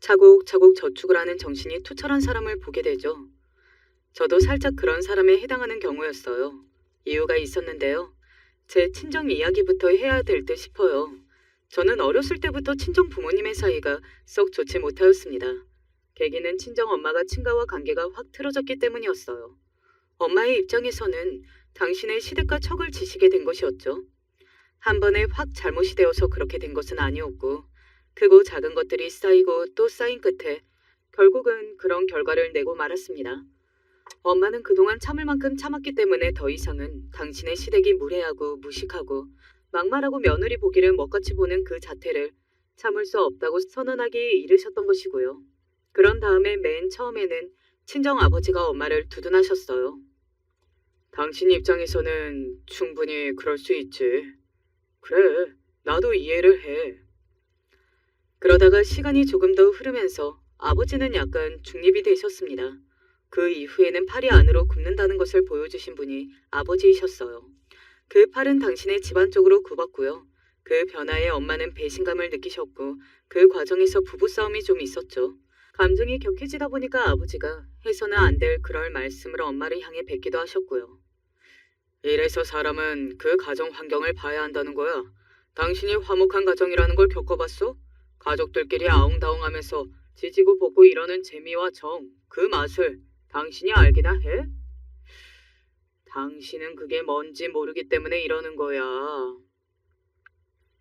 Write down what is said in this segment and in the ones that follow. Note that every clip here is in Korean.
차곡차곡 저축을 하는 정신이 투철한 사람을 보게 되죠. 저도 살짝 그런 사람에 해당하는 경우였어요. 이유가 있었는데요. 제 친정 이야기부터 해야 될 듯 싶어요. 저는 어렸을 때부터 친정 부모님의 사이가 썩 좋지 못하였습니다. 계기는 친정 엄마가 친가와 관계가 확 틀어졌기 때문이었어요. 엄마의 입장에서는 당신의 시댁과 척을 지시게 된 것이었죠. 한 번에 확 잘못이 되어서 그렇게 된 것은 아니었고, 크고 작은 것들이 쌓이고 또 쌓인 끝에 결국은 그런 결과를 내고 말았습니다. 엄마는 그동안 참을 만큼 참았기 때문에 더 이상은 당신의 시댁이 무례하고 무식하고 막말하고 며느리 보기를 먹같이 보는 그 자태를 참을 수 없다고 선언하기에 이르셨던 것이고요. 그런 다음에 맨 처음에는 친정 아버지가 엄마를 두둔하셨어요. 당신 입장에서는 충분히 그럴 수 있지. 그래, 나도 이해를 해. 그러다가 시간이 조금 더 흐르면서 아버지는 약간 중립이 되셨습니다. 그 이후에는 팔이 안으로 굽는다는 것을 보여주신 분이 아버지이셨어요. 그 팔은 당신의 집안 쪽으로 굽었고요. 그 변화에 엄마는 배신감을 느끼셨고 그 과정에서 부부싸움이 좀 있었죠. 감정이 격해지다 보니까 아버지가 해서는 안 될 그럴 말씀을 엄마를 향해 뱉기도 하셨고요. 이래서 사람은 그 가정 환경을 봐야 한다는 거야. 당신이 화목한 가정이라는 걸 겪어봤어? 가족들끼리 아웅다웅하면서 지지고 볶고 이러는 재미와 정, 그 맛을 당신이 알기나 해? 당신은 그게 뭔지 모르기 때문에 이러는 거야.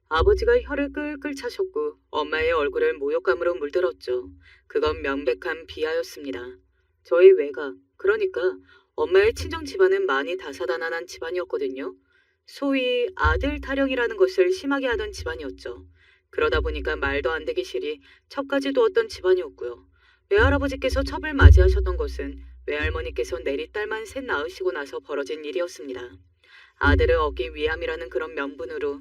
아버지가 혀를 끌끌 차셨고 엄마의 얼굴을 모욕감으로 물들었죠. 그건 명백한 비하였습니다. 저희 외가, 그러니까 엄마의 친정 집안은 많이 다사다난한 집안이었거든요. 소위 아들 타령이라는 것을 심하게 하던 집안이었죠. 그러다 보니까 말도 안 되기 싫이 첩까지 두었던 집안이었고요. 외할아버지께서 첩을 맞이하셨던 것은 외할머니께서 내리 딸만 셋 낳으시고 나서 벌어진 일이었습니다. 아들을 얻기 위함이라는 그런 명분으로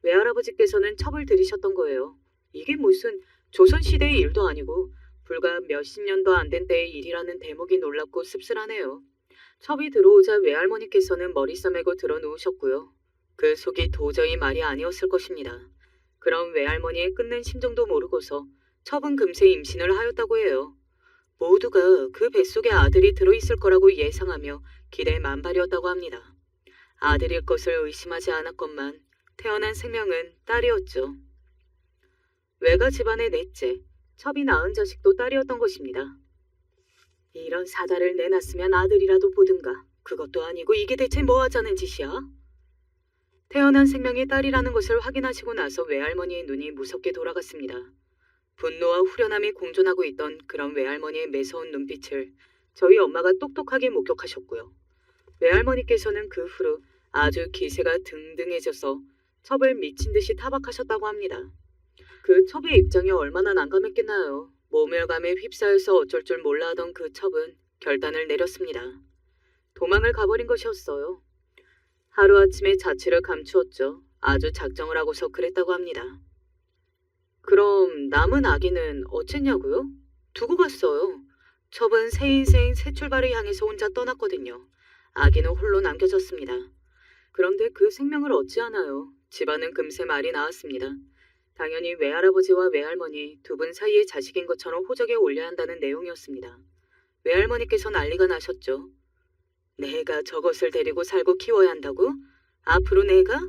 외할아버지께서는 첩을 들이셨던 거예요. 이게 무슨 조선시대의 일도 아니고 불과 몇십 년도 안 된 때의 일이라는 대목이 놀랍고 씁쓸하네요. 첩이 들어오자 외할머니께서는 머리 싸매고 들어 누우셨고요. 그 속이 도저히 말이 아니었을 것입니다. 그럼 외할머니의 끓는 심정도 모르고서 첩은 금세 임신을 하였다고 해요. 모두가 그 뱃속에 아들이 들어있을 거라고 예상하며 기대 만발이었다고 합니다. 아들일 것을 의심하지 않았건만 태어난 생명은 딸이었죠. 외가 집안의 넷째, 첩이 낳은 자식도 딸이었던 것입니다. 이런 사달을 내놨으면 아들이라도 보든가. 그것도 아니고 이게 대체 뭐 하자는 짓이야? 태어난 생명이 딸이라는 것을 확인하시고 나서 외할머니의 눈이 무섭게 돌아갔습니다. 분노와 후련함이 공존하고 있던 그런 외할머니의 매서운 눈빛을 저희 엄마가 똑똑하게 목격하셨고요. 외할머니께서는 그 후로 아주 기세가 등등해져서 첩을 미친 듯이 타박하셨다고 합니다. 그 첩의 입장이 얼마나 난감했겠나요. 모멸감에 휩싸여서 어쩔 줄 몰라 하던 그 첩은 결단을 내렸습니다. 도망을 가버린 것이었어요. 하루아침에 자취를 감추었죠. 아주 작정을 하고서 그랬다고 합니다. 그럼 남은 아기는 어쨌냐고요? 두고 갔어요. 첩은 새 인생 새 출발을 향해서 혼자 떠났거든요. 아기는 홀로 남겨졌습니다. 그런데 그 생명을 어찌하나요? 집안은 금세 말이 나왔습니다. 당연히 외할아버지와 외할머니 두 분 사이의 자식인 것처럼 호적에 올려야 한다는 내용이었습니다. 외할머니께서 난리가 나셨죠. 내가 저것을 데리고 살고 키워야 한다고? 앞으로 내가?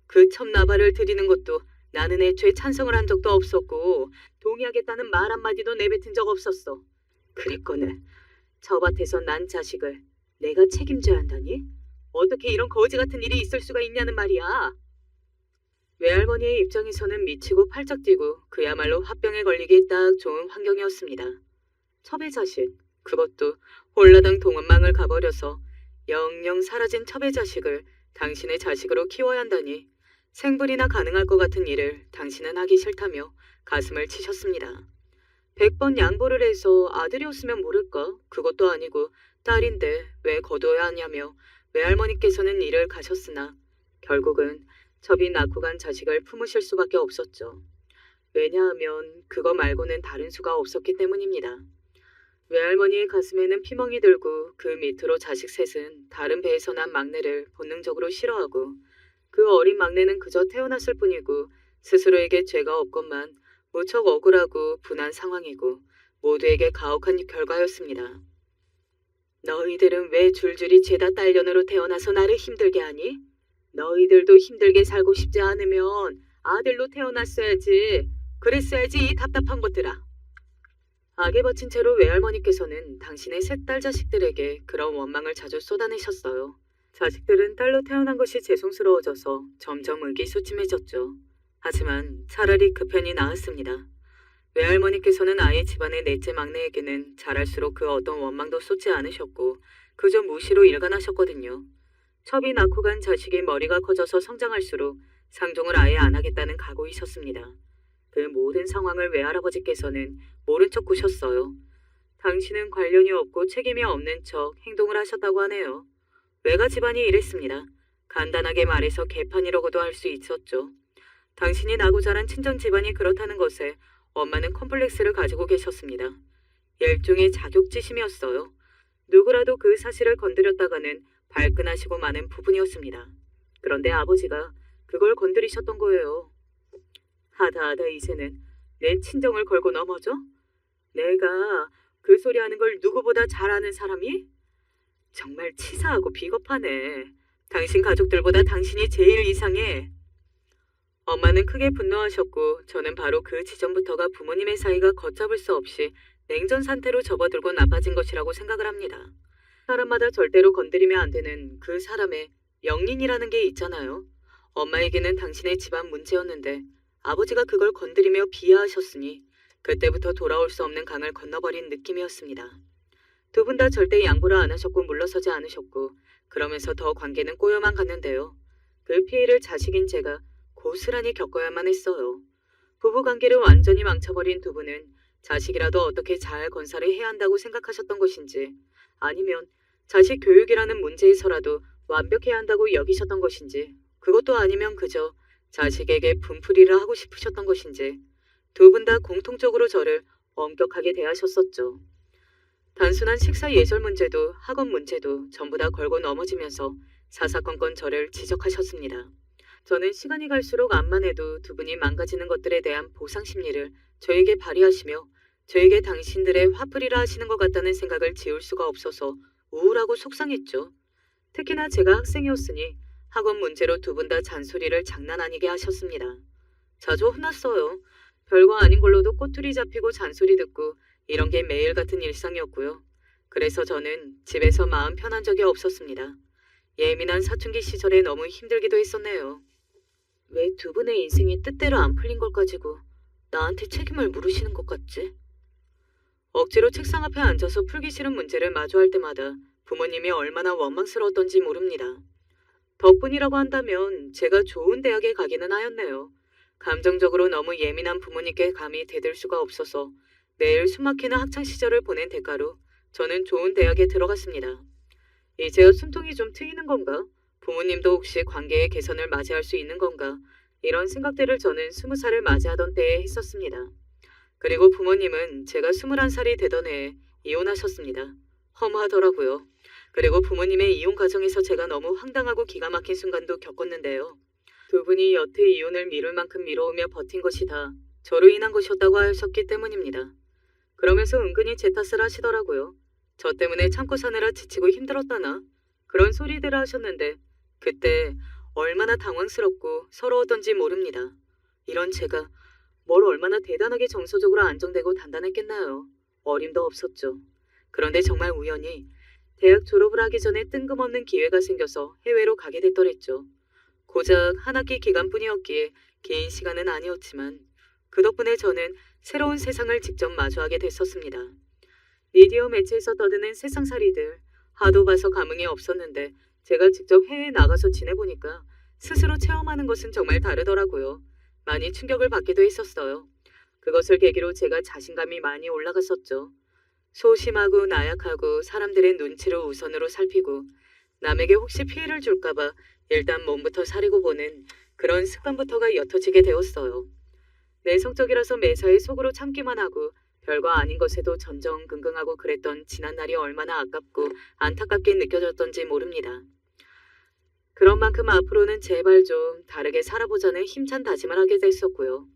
그 첩나발을 들이는 것도 나는 애초에 찬성을 한 적도 없었고 동의하겠다는 말 한마디도 내뱉은 적 없었어. 그랬거늘 저 밭에서 난 자식을 내가 책임져야 한다니? 어떻게 이런 거지 같은 일이 있을 수가 있냐는 말이야. 외할머니의 입장에서는 미치고 팔짝 뛰고 그야말로 화병에 걸리기 딱 좋은 환경이었습니다. 첩의 자식, 그것도 홀라당 동원망을 가버려서 영영 사라진 첩의 자식을 당신의 자식으로 키워야 한다니 생불이나 가능할 것 같은 일을 당신은 하기 싫다며 가슴을 치셨습니다. 100번 양보를 해서 아들이었으면 모를까? 그것도 아니고 딸인데 왜 거둬야 하냐며 외할머니께서는 일을 가셨으나 결국은 첩이 낳고 간 자식을 품으실 수밖에 없었죠. 왜냐하면 그거 말고는 다른 수가 없었기 때문입니다. 외할머니의 가슴에는 피멍이 들고 그 밑으로 자식 셋은 다른 배에서 난 막내를 본능적으로 싫어하고 그 어린 막내는 그저 태어났을 뿐이고 스스로에게 죄가 없건만 무척 억울하고 분한 상황이고 모두에게 가혹한 결과였습니다. 너희들은 왜 줄줄이 죄다 딸년으로 태어나서 나를 힘들게 하니? 너희들도 힘들게 살고 싶지 않으면 아들로 태어났어야지. 그랬어야지 이 답답한 것들아. 악에 버친 채로 외할머니께서는 당신의 셋 딸 자식들에게 그런 원망을 자주 쏟아내셨어요. 자식들은 딸로 태어난 것이 죄송스러워져서 점점 의기소침해졌죠. 하지만 차라리 그 편이 나았습니다. 외할머니께서는 아이 집안의 넷째 막내에게는 자랄수록 그 어떤 원망도 쏟지 않으셨고 그저 무시로 일관하셨거든요. 첩이 낳고 간 자식이 머리가 커져서 성장할수록 상종을 아예 안 하겠다는 각오이셨습니다. 그 모든 상황을 외할아버지께서는 모른 척 구셨어요. 당신은 관련이 없고 책임이 없는 척 행동을 하셨다고 하네요. 외가 집안이 이랬습니다. 간단하게 말해서 개판이라고도 할 수 있었죠. 당신이 나고 자란 친정 집안이 그렇다는 것에 엄마는 컴플렉스를 가지고 계셨습니다. 일종의 자격지심이었어요. 누구라도 그 사실을 건드렸다가는 발끈하시고 마는 부분이었습니다. 그런데 아버지가 그걸 건드리셨던 거예요. 하다 이제는 내 친정을 걸고 넘어져? 내가 그 소리 하는 걸 누구보다 잘 아는 사람이? 정말 치사하고 비겁하네. 당신 가족들보다 당신이 제일 이상해. 엄마는 크게 분노하셨고 저는 바로 그 지점부터가 부모님의 사이가 걷잡을 수 없이 냉전 상태로 접어들고 나빠진 것이라고 생각을 합니다. 사람마다 절대로 건드리면 안 되는 그 사람의 영린이라는 게 있잖아요. 엄마에게는 당신의 집안 문제였는데 아버지가 그걸 건드리며 비하하셨으니 그때부터 돌아올 수 없는 강을 건너버린 느낌이었습니다. 두 분 다 절대 양보를 안 하셨고 물러서지 않으셨고 그러면서 더 관계는 꼬여만 갔는데요. 그 피해를 자식인 제가 고스란히 겪어야만 했어요. 부부관계를 완전히 망쳐버린 두 분은 자식이라도 어떻게 잘 건사를 해야 한다고 생각하셨던 것인지 아니면 자식 교육이라는 문제에서라도 완벽해야 한다고 여기셨던 것인지 그것도 아니면 그저 자식에게 분풀이를 하고 싶으셨던 것인지 두 분 다 공통적으로 저를 엄격하게 대하셨었죠. 단순한 식사 예절 문제도 학업 문제도 전부 다 걸고 넘어지면서 사사건건 저를 지적하셨습니다. 저는 시간이 갈수록 암만 해도 두 분이 망가지는 것들에 대한 보상 심리를 저에게 발휘하시며 저에게 당신들의 화풀이라 하시는 것 같다는 생각을 지울 수가 없어서 우울하고 속상했죠. 특히나 제가 학생이었으니 학원 문제로 두 분 다 잔소리를 장난 아니게 하셨습니다. 자주 혼났어요. 별거 아닌 걸로도 꼬투리 잡히고 잔소리 듣고 이런 게 매일 같은 일상이었고요. 그래서 저는 집에서 마음 편한 적이 없었습니다. 예민한 사춘기 시절에 너무 힘들기도 했었네요. 왜 두 분의 인생이 뜻대로 안 풀린 걸 가지고 나한테 책임을 물으시는 것 같지? 억지로 책상 앞에 앉아서 풀기 싫은 문제를 마주할 때마다 부모님이 얼마나 원망스러웠던지 모릅니다. 덕분이라고 한다면 제가 좋은 대학에 가기는 하였네요. 감정적으로 너무 예민한 부모님께 감히 대들 수가 없어서 매일 숨막히는 학창시절을 보낸 대가로 저는 좋은 대학에 들어갔습니다. 이제야 숨통이 좀 트이는 건가? 부모님도 혹시 관계의 개선을 맞이할 수 있는 건가? 이런 생각들을 저는 20살을 맞이하던 때에 했었습니다. 그리고 부모님은 제가 21살이 되던 해에 이혼하셨습니다. 허무하더라고요. 그리고 부모님의 이혼 과정에서 제가 너무 황당하고 기가 막힌 순간도 겪었는데요. 두 분이 여태 이혼을 미룰 만큼 미뤄오며 버틴 것이 다 저로 인한 것이었다고 하셨기 때문입니다. 그러면서 은근히 제 탓을 하시더라고요. 저 때문에 참고 사느라 지치고 힘들었다나 그런 소리들을 하셨는데 그때 얼마나 당황스럽고 서러웠던지 모릅니다. 이런 제가 뭘 얼마나 대단하게 정서적으로 안정되고 단단했겠나요. 어림도 없었죠. 그런데 정말 우연히 대학 졸업을 하기 전에 뜬금없는 기회가 생겨서 해외로 가게 됐더랬죠. 고작 한 학기 기간뿐이었기에 긴 시간은 아니었지만 그 덕분에 저는 새로운 세상을 직접 마주하게 됐었습니다. 미디어 매체에서 떠드는 세상살이들 하도 봐서 감흥이 없었는데 제가 직접 해외에 나가서 지내보니까 스스로 체험하는 것은 정말 다르더라고요. 많이 충격을 받기도 했었어요. 그것을 계기로 제가 자신감이 많이 올라갔었죠. 소심하고 나약하고 사람들의 눈치를 우선으로 살피고 남에게 혹시 피해를 줄까봐 일단 몸부터 사리고 보는 그런 습관부터가 옅어지게 되었어요. 내성적이라서 매사에 속으로 참기만 하고 별거 아닌 것에도 전전긍긍하고 그랬던 지난날이 얼마나 아깝고 안타깝게 느껴졌던지 모릅니다. 그런 만큼 앞으로는 제발 좀 다르게 살아보자는 힘찬 다짐을 하게 됐었고요.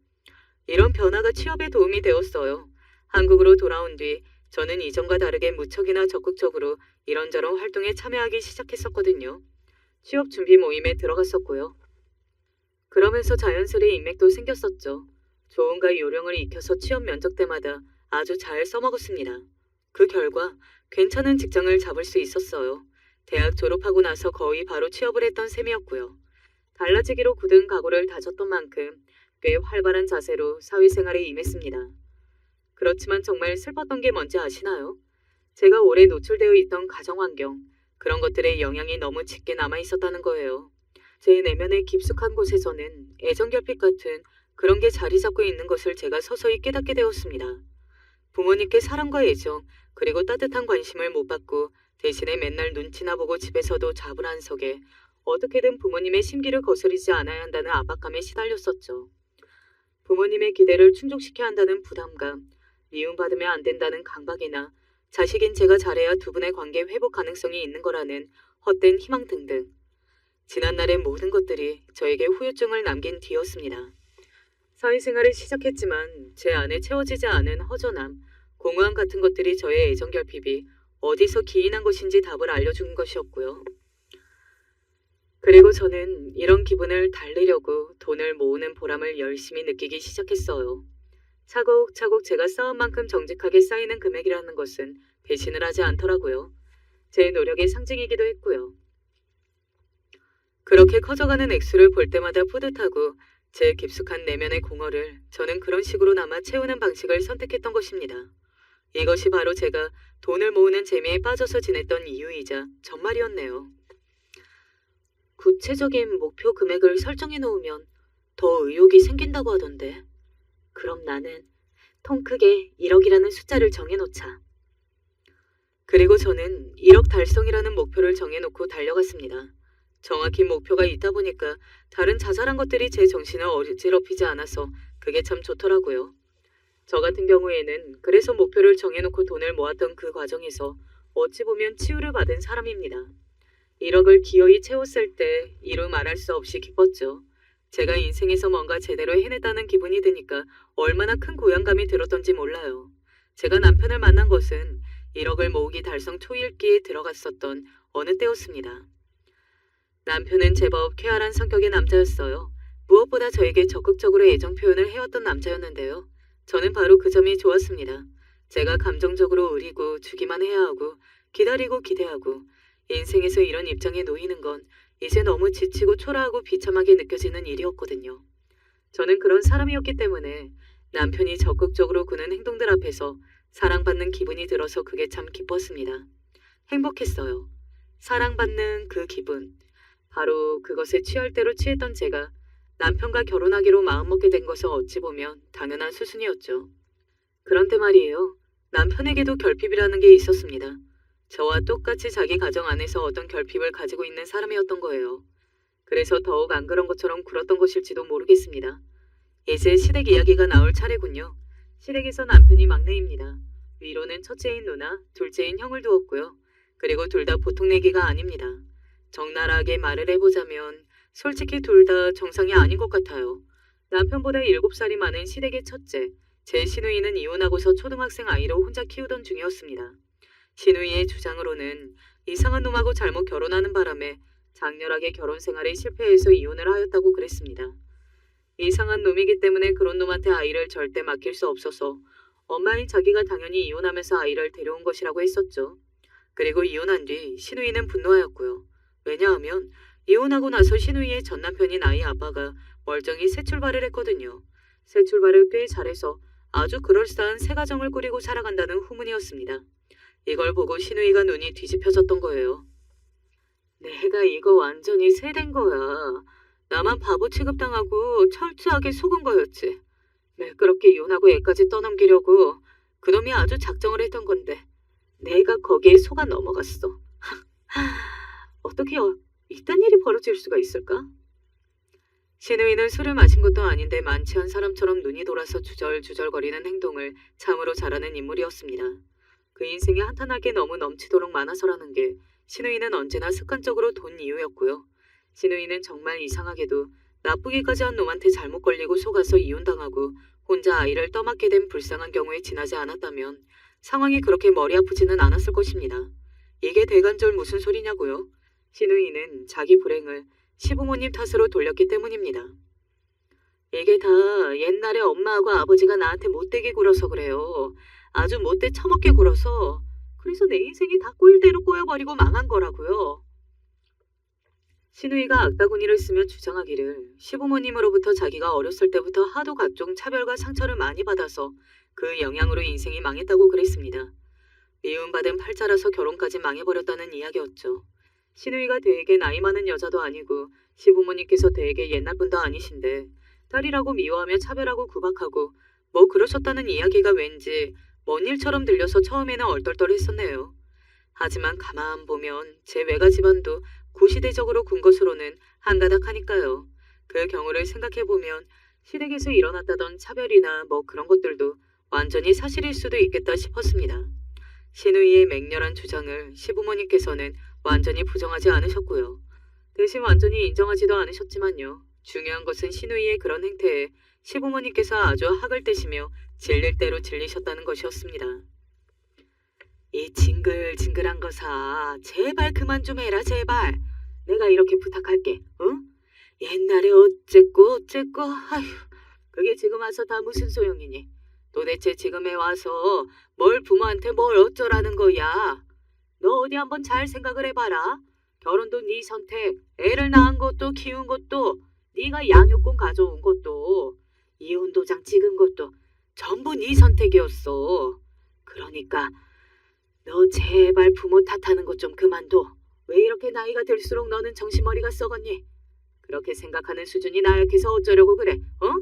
이런 변화가 취업에 도움이 되었어요. 한국으로 돌아온 뒤 저는 이전과 다르게 무척이나 적극적으로 이런저런 활동에 참여하기 시작했었거든요. 취업 준비 모임에 들어갔었고요. 그러면서 자연스레 인맥도 생겼었죠. 조언과 요령을 익혀서 취업 면접 때마다 아주 잘 써먹었습니다. 그 결과 괜찮은 직장을 잡을 수 있었어요. 대학 졸업하고 나서 거의 바로 취업을 했던 셈이었고요. 달라지기로 굳은 각오를 다졌던 만큼 꽤 활발한 자세로 사회생활에 임했습니다. 그렇지만 정말 슬펐던 게 뭔지 아시나요? 제가 오래 노출되어 있던 가정환경, 그런 것들의 영향이 너무 짙게 남아 있었다는 거예요. 제 내면의 깊숙한 곳에서는 애정결핍 같은 그런 게 자리 잡고 있는 것을 제가 서서히 깨닫게 되었습니다. 부모님께 사랑과 애정, 그리고 따뜻한 관심을 못 받고 대신에 맨날 눈치나 보고 집에서도 자불안석에 어떻게든 부모님의 심기를 거스르지 않아야 한다는 압박감에 시달렸었죠. 부모님의 기대를 충족시켜야 한다는 부담감, 미움받으면 안 된다는 강박이나 자식인 제가 잘해야 두 분의 관계 회복 가능성이 있는 거라는 헛된 희망 등등. 지난날의 모든 것들이 저에게 후유증을 남긴 뒤였습니다. 사회생활을 시작했지만 제 안에 채워지지 않은 허전함, 공허함 같은 것들이 저의 애정결핍이 어디서 기인한 것인지 답을 알려준 것이었고요. 그리고 저는 이런 기분을 달래려고 돈을 모으는 보람을 열심히 느끼기 시작했어요. 차곡차곡 제가 쌓은 만큼 정직하게 쌓이는 금액이라는 것은 배신을 하지 않더라고요. 제 노력의 상징이기도 했고요. 그렇게 커져가는 액수를 볼 때마다 뿌듯하고 제 깊숙한 내면의 공허를 저는 그런 식으로나마 채우는 방식을 선택했던 것입니다. 이것이 바로 제가 돈을 모으는 재미에 빠져서 지냈던 이유이자 전말이었네요. 구체적인 목표 금액을 설정해 놓으면 더 의욕이 생긴다고 하던데. 그럼 나는 통 크게 1억이라는 숫자를 정해놓자. 그리고 저는 1억 달성이라는 목표를 정해놓고 달려갔습니다. 정확히 목표가 있다 보니까 다른 자잘한 것들이 제 정신을 어지럽히지 않아서 그게 참 좋더라고요. 저 같은 경우에는 그래서 목표를 정해놓고 돈을 모았던 그 과정에서 어찌 보면 치유를 받은 사람입니다. 1억을 기어이 채웠을 때 이루 말할 수 없이 기뻤죠. 제가 인생에서 뭔가 제대로 해냈다는 기분이 드니까 얼마나 큰 고향감이 들었던지 몰라요. 제가 남편을 만난 것은 1억을 모으기 달성 초일기에 들어갔었던 어느 때였습니다. 남편은 제법 쾌활한 성격의 남자였어요. 무엇보다 저에게 적극적으로 애정 표현을 해왔던 남자였는데요. 저는 바로 그 점이 좋았습니다. 제가 감정적으로 의리고 주기만 해야 하고 기다리고 기대하고 인생에서 이런 입장에 놓이는 건 이제 너무 지치고 초라하고 비참하게 느껴지는 일이었거든요. 저는 그런 사람이었기 때문에 남편이 적극적으로 구는 행동들 앞에서 사랑받는 기분이 들어서 그게 참 기뻤습니다. 행복했어요. 사랑받는 그 기분. 바로 그것에 취할 대로 취했던 제가 남편과 결혼하기로 마음먹게 된 것은 어찌 보면 당연한 수순이었죠. 그런데 말이에요. 남편에게도 결핍이라는 게 있었습니다. 저와 똑같이 자기 가정 안에서 어떤 결핍을 가지고 있는 사람이었던 거예요. 그래서 더욱 안 그런 것처럼 굴었던 것일지도 모르겠습니다. 이제 시댁 이야기가 나올 차례군요. 시댁에서 남편이 막내입니다. 위로는 첫째인 누나, 둘째인 형을 두었고요. 그리고 둘 다 보통 내기가 아닙니다. 적나라하게 말을 해보자면 솔직히 둘 다 정상이 아닌 것 같아요. 남편보다 7살이 많은 시댁의 첫째, 제 시누이는 이혼하고서 초등학생 아이로 혼자 키우던 중이었습니다. 시누이의 주장으로는 이상한 놈하고 잘못 결혼하는 바람에 장렬하게 결혼 생활에 실패해서 이혼을 하였다고 그랬습니다. 이상한 놈이기 때문에 그런 놈한테 아이를 절대 맡길 수 없어서 엄마인 자기가 당연히 이혼하면서 아이를 데려온 것이라고 했었죠. 그리고 이혼한 뒤 시누이는 분노하였고요. 왜냐하면 이혼하고 나서 시누이의 전 남편인 아이 아빠가 멀쩡히 새 출발을 했거든요. 새 출발을 꽤 잘해서 아주 그럴싸한 새 가정을 꾸리고 살아간다는 후문이었습니다. 이걸 보고 시누이가 눈이 뒤집혀졌던 거예요. 내가 이거 완전히 새된 거야. 나만 바보 취급당하고 철저하게 속은 거였지. 매끄럽게 이혼하고 애까지 떠넘기려고 그놈이 아주 작정을 했던 건데 내가 거기에 속아 넘어갔어. 어떻게 이딴 일이 벌어질 수가 있을까? 시누이는 술을 마신 것도 아닌데 만취한 사람처럼 눈이 돌아서 주절주절거리는 행동을 참으로 잘하는 인물이었습니다. 그 인생이 한탄하게 너무 넘치도록 많아서라는 게 시누이는 언제나 습관적으로 돈 이유였고요. 시누이는 정말 이상하게도 나쁘기까지 한 놈한테 잘못 걸리고 속아서 이혼당하고 혼자 아이를 떠맡게 된 불쌍한 경우에 지나지 않았다면 상황이 그렇게 머리 아프지는 않았을 것입니다. 이게 대간절 무슨 소리냐고요? 신우이는 자기 불행을 시부모님 탓으로 돌렸기 때문입니다. 이게 다 옛날에 엄마하고 아버지가 나한테 못되게 굴어서 그래요. 아주 못돼 처먹게 굴어서. 그래서 내 인생이 다 꼬일대로 꼬여버리고 망한 거라고요. 신우이가 악다구니를 쓰며 주장하기를 시부모님으로부터 자기가 어렸을 때부터 하도 각종 차별과 상처를 많이 받아서 그 영향으로 인생이 망했다고 그랬습니다. 미움받은 팔자라서 결혼까지 망해버렸다는 이야기였죠. 신우이가 되게 나이 많은 여자도 아니고 시부모님께서 되게 옛날 분도 아니신데 딸이라고 미워하며 차별하고 구박하고 뭐 그러셨다는 이야기가 왠지 먼 일처럼 들려서 처음에는 얼떨떨했었네요. 하지만 가만 보면 제 외가 집안도 구시대적으로 군 것으로는 한가닥하니까요. 그 경우를 생각해보면 시댁에서 일어났다던 차별이나 뭐 그런 것들도 완전히 사실일 수도 있겠다 싶었습니다. 신우이의 맹렬한 주장을 시부모님께서는 완전히 부정하지 않으셨고요. 대신 완전히 인정하지도 않으셨지만요. 중요한 것은 신우이의 그런 행태에 시부모님께서 아주 학을 떼시며 질릴 대로 질리셨다는 것이었습니다. 이 징글징글한 거사 제발 그만 좀 해라 제발. 내가 이렇게 부탁할게. 응? 옛날에 어쨌고 아휴 그게 지금 와서 다 무슨 소용이니. 도대체 지금에 와서 뭘 부모한테 뭘 어쩌라는 거야. 너 어디 한번 잘 생각을 해봐라. 결혼도 네 선택, 애를 낳은 것도 키운 것도 네가 양육권 가져온 것도 이혼 도장 찍은 것도 전부 네 선택이었어. 그러니까 너 제발 부모 탓하는 것 좀 그만둬. 왜 이렇게 나이가 들수록 너는 정신머리가 썩었니? 그렇게 생각하는 수준이 나약해서 어쩌려고 그래, 어?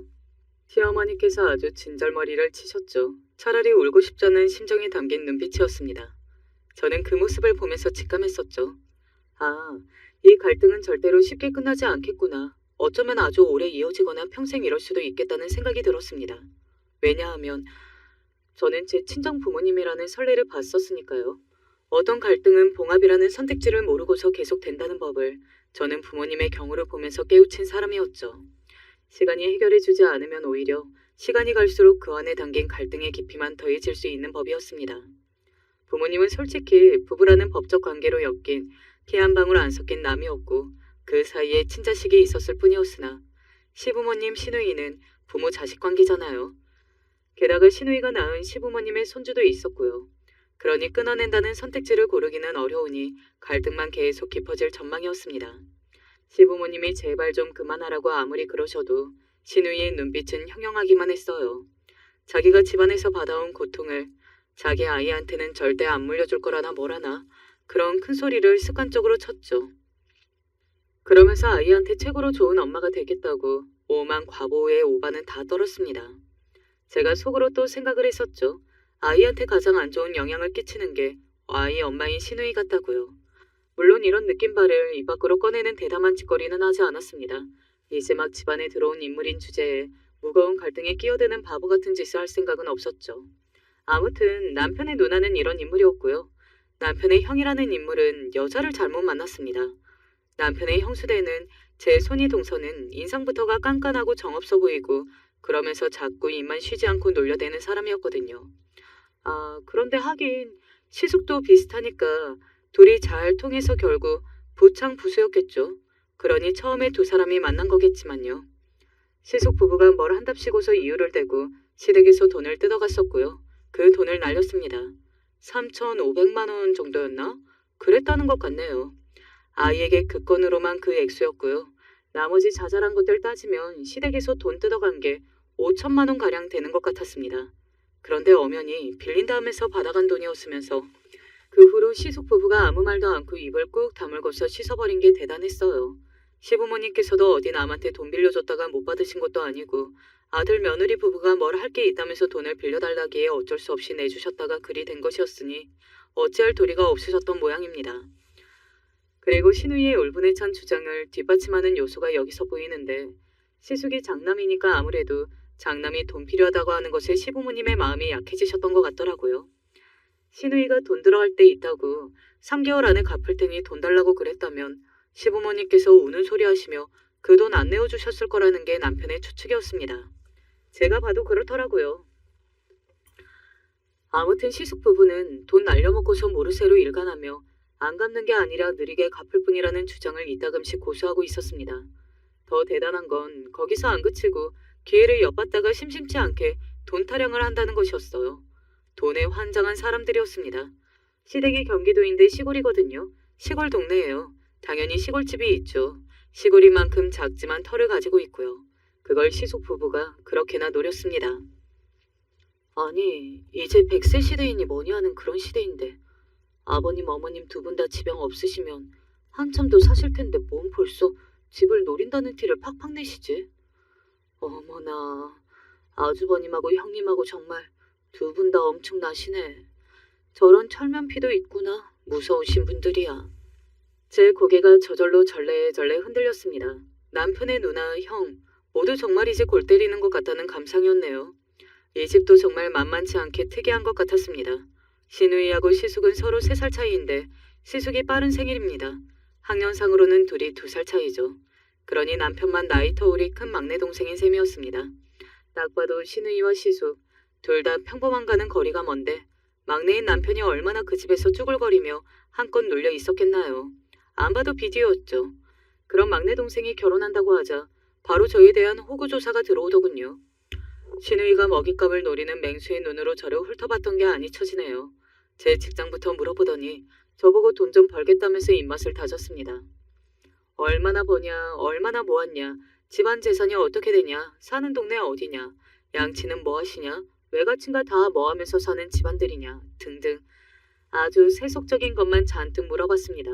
시어머니께서 아주 진절머리를 치셨죠. 차라리 울고 싶자는 심정이 담긴 눈빛이었습니다. 저는 그 모습을 보면서 직감했었죠. 아, 이 갈등은 절대로 쉽게 끝나지 않겠구나. 어쩌면 아주 오래 이어지거나 평생 이럴 수도 있겠다는 생각이 들었습니다. 왜냐하면 저는 제 친정 부모님이라는 선례를 봤었으니까요. 어떤 갈등은 봉합이라는 선택지를 모르고서 계속된다는 법을 저는 부모님의 경우를 보면서 깨우친 사람이었죠. 시간이 해결해주지 않으면 오히려 시간이 갈수록 그 안에 담긴 갈등의 깊이만 더해질 수 있는 법이었습니다. 부모님은 솔직히 부부라는 법적 관계로 엮인 피 한 방울 안 섞인 남이었고 그 사이에 친자식이 있었을 뿐이었으나 시부모님 시누이는 부모 자식 관계잖아요. 게다가 시누이가 낳은 시부모님의 손주도 있었고요. 그러니 끊어낸다는 선택지를 고르기는 어려우니 갈등만 계속 깊어질 전망이었습니다. 시부모님이 제발 좀 그만하라고 아무리 그러셔도 시누이의 눈빛은 형용하기만 했어요. 자기가 집안에서 받아온 고통을 자기 아이한테는 절대 안 물려줄 거라나 뭐라나 그런 큰 소리를 습관적으로 쳤죠. 그러면서 아이한테 최고로 좋은 엄마가 되겠다고 오만 과보의 오반은 다 떨었습니다. 제가 속으로 또 생각을 했었죠. 아이한테 가장 안 좋은 영향을 끼치는 게 아이 엄마인 시누이 같다고요. 물론 이런 느낌발을 입 밖으로 꺼내는 대담한 짓거리는 하지 않았습니다. 이제 막 집안에 들어온 인물인 주제에 무거운 갈등에 끼어드는 바보 같은 짓을 할 생각은 없었죠. 아무튼 남편의 누나는 이런 인물이었고요. 남편의 형이라는 인물은 여자를 잘못 만났습니다. 남편의 형수대는 제 손이 동서는 인상부터가 깐깐하고 정없어 보이고 그러면서 자꾸 입만 쉬지 않고 놀려대는 사람이었거든요. 아, 그런데 하긴 시숙도 비슷하니까 둘이 잘 통해서 결국 부창부수였겠죠. 그러니 처음에 두 사람이 만난 거겠지만요. 시숙 부부가 뭘 한답시고서 이유를 대고 시댁에서 돈을 뜯어갔었고요. 그 돈을 날렸습니다. 3,500만 원 정도였나? 그랬다는 것 같네요. 아이에게 그 건으로만 그 액수였고요. 나머지 자잘한 것들 따지면 시댁에서 돈 뜯어간 게 5천만 원가량 되는 것 같았습니다. 그런데 엄연히 빌린 다음에서 받아간 돈이었으면서 그 후로 시숙 부부가 아무 말도 않고 입을 꾹 다물고서 씻어버린 게 대단했어요. 시부모님께서도 어디 남한테 돈 빌려줬다가 못 받으신 것도 아니고 아들 며느리 부부가 뭘 할 게 있다면서 돈을 빌려달라기에 어쩔 수 없이 내주셨다가 그리 된 것이었으니 어찌할 도리가 없으셨던 모양입니다. 그리고 신우이의 울분에 찬 주장을 뒷받침하는 요소가 여기서 보이는데 시숙이 장남이니까 아무래도 장남이 돈 필요하다고 하는 것에 시부모님의 마음이 약해지셨던 것 같더라고요. 시누이가 돈 들어갈 때 있다고 3개월 안에 갚을 테니 돈 달라고 그랬다면 시부모님께서 우는 소리 하시며 그 돈 안 내어주셨을 거라는 게 남편의 추측이었습니다. 제가 봐도 그렇더라고요. 아무튼 시숙 부부는 돈 날려먹고서 모르쇠로 일관하며 안 갚는 게 아니라 느리게 갚을 뿐이라는 주장을 이따금씩 고수하고 있었습니다. 더 대단한 건 거기서 안 그치고 기회를 엿봤다가 심심치 않게 돈 타령을 한다는 것이었어요. 돈에 환장한 사람들이었습니다. 시댁이 경기도인데 시골이거든요. 시골 동네예요. 당연히 시골집이 있죠. 시골인 만큼 작지만 터를 가지고 있고요. 그걸 시숙 부부가 그렇게나 노렸습니다. 아니, 이제 100세 시대이니 뭐니 하는 그런 시대인데 아버님, 어머님 두 분 다 지병 없으시면 한참 더 사실 텐데 뭔 벌써 집을 노린다는 티를 팍팍 내시지? 어머나, 아주버님하고 형님하고 정말 두 분 다 엄청나시네. 저런 철면피도 있구나. 무서우신 분들이야. 제 고개가 저절로 절레절레 흔들렸습니다. 남편의 누나, 형 모두 정말이지 골 때리는 것 같다는 감상이었네요. 이 집도 정말 만만치 않게 특이한 것 같았습니다. 시누이하고 시숙은 서로 3살 차이인데 시숙이 빠른 생일입니다. 학년상으로는 둘이 2살 차이죠. 그러니 남편만 나이 터울이 큰 막내 동생인 셈이었습니다. 딱 봐도 시누이와 시숙 둘 다 평범한가는 거리가 먼데 막내인 남편이 얼마나 그 집에서 쭈글거리며 한껏 눌려 있었겠나요. 안 봐도 비디오였죠. 그럼 막내 동생이 결혼한다고 하자 바로 저에 대한 호구조사가 들어오더군요. 시누이가 먹잇감을 노리는 맹수의 눈으로 저를 훑어봤던 게 아니 쳐지네요. 제 직장부터 물어보더니 저보고 돈 좀 벌겠다면서 입맛을 다졌습니다. 얼마나 버냐, 얼마나 모았냐, 집안 재산이 어떻게 되냐, 사는 동네 어디냐, 양치는 뭐 하시냐, 외가친가 다 뭐 하면서 사는 집안들이냐 등등 아주 세속적인 것만 잔뜩 물어봤습니다.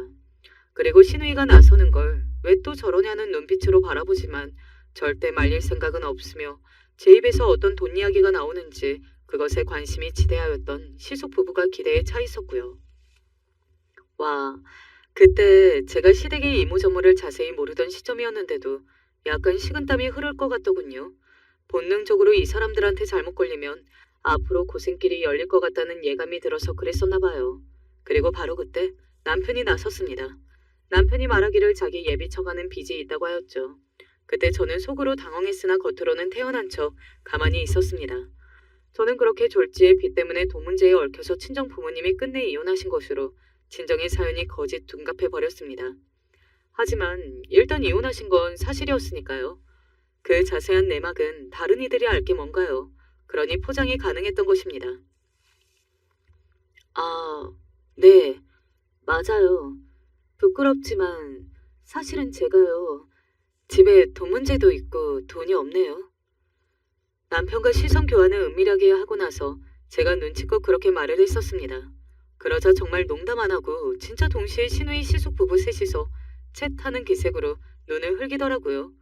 그리고 시누이가 나서는 걸 왜 또 저러냐는 눈빛으로 바라보지만 절대 말릴 생각은 없으며 제 입에서 어떤 돈 이야기가 나오는지 그것에 관심이 지대하였던 시숙 부부가 기대에 차 있었고요. 와, 그때 제가 시댁의 이모저모를 자세히 모르던 시점이었는데도 약간 식은땀이 흐를 것 같더군요. 본능적으로 이 사람들한테 잘못 걸리면 앞으로 고생길이 열릴 것 같다는 예감이 들어서 그랬었나 봐요. 그리고 바로 그때 남편이 나섰습니다. 남편이 말하기를 자기 예비 처가는 빚이 있다고 하였죠. 그때 저는 속으로 당황했으나 겉으로는 태연한 척 가만히 있었습니다. 저는 그렇게 졸지에 빚 때문에 돈 문제에 얽혀서 친정 부모님이 끝내 이혼하신 것으로 진정의 사연이 거짓 둔갑해버렸습니다. 하지만 일단 이혼하신 건 사실이었으니까요. 그 자세한 내막은 다른 이들이 알 게 뭔가요. 그러니 포장이 가능했던 것입니다. 아, 네, 맞아요. 부끄럽지만 사실은 제가요. 집에 돈 문제도 있고 돈이 없네요. 남편과 시선 교환을 은밀하게 하고 나서 제가 눈치껏 그렇게 말을 했었습니다. 그러자 정말 농담 안 하고 진짜 동시에 시누이 시숙 부부 셋이서 채 타는 기색으로 눈을 흘기더라고요.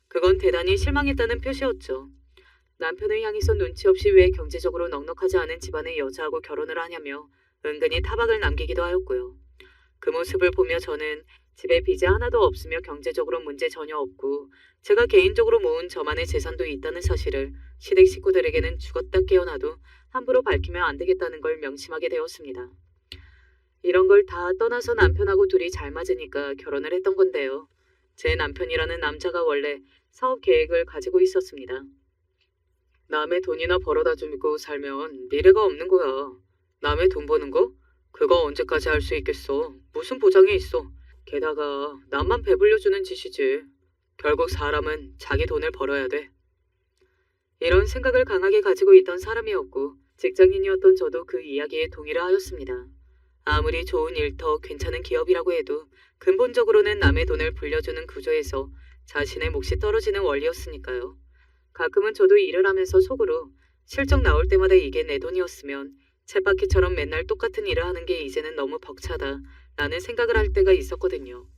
그건 대단히 실망했다는 표시였죠. 남편을 향해서 눈치 없이 왜 경제적으로 넉넉하지 않은 집안의 여자하고 결혼을 하냐며 은근히 타박을 남기기도 하였고요. 그 모습을 보며 저는 집에 빚이 하나도 없으며 경제적으로 문제 전혀 없고 제가 개인적으로 모은 저만의 재산도 있다는 사실을 시댁 식구들에게는 죽었다 깨어나도 함부로 밝히면 안 되겠다는 걸 명심하게 되었습니다. 이런 걸 다 떠나서 남편하고 둘이 잘 맞으니까 결혼을 했던 건데요. 제 남편이라는 남자가 원래 사업 계획을 가지고 있었습니다. 남의 돈이나 벌어다 주고 살면 미래가 없는 거야. 남의 돈 버는 거? 그거 언제까지 할 수 있겠어. 무슨 보장이 있어. 게다가 남만 배불려주는 짓이지. 결국 사람은 자기 돈을 벌어야 돼. 이런 생각을 강하게 가지고 있던 사람이었고 직장인이었던 저도 그 이야기에 동의를 하였습니다. 아무리 좋은 일터 괜찮은 기업이라고 해도 근본적으로는 남의 돈을 불려주는 구조에서 자신의 몫이 떨어지는 원리였으니까요. 가끔은 저도 일을 하면서 속으로 실적 나올 때마다 이게 내 돈이었으면 쳇바퀴처럼 맨날 똑같은 일을 하는 게 이제는 너무 벅차다 라는 생각을 할 때가 있었거든요.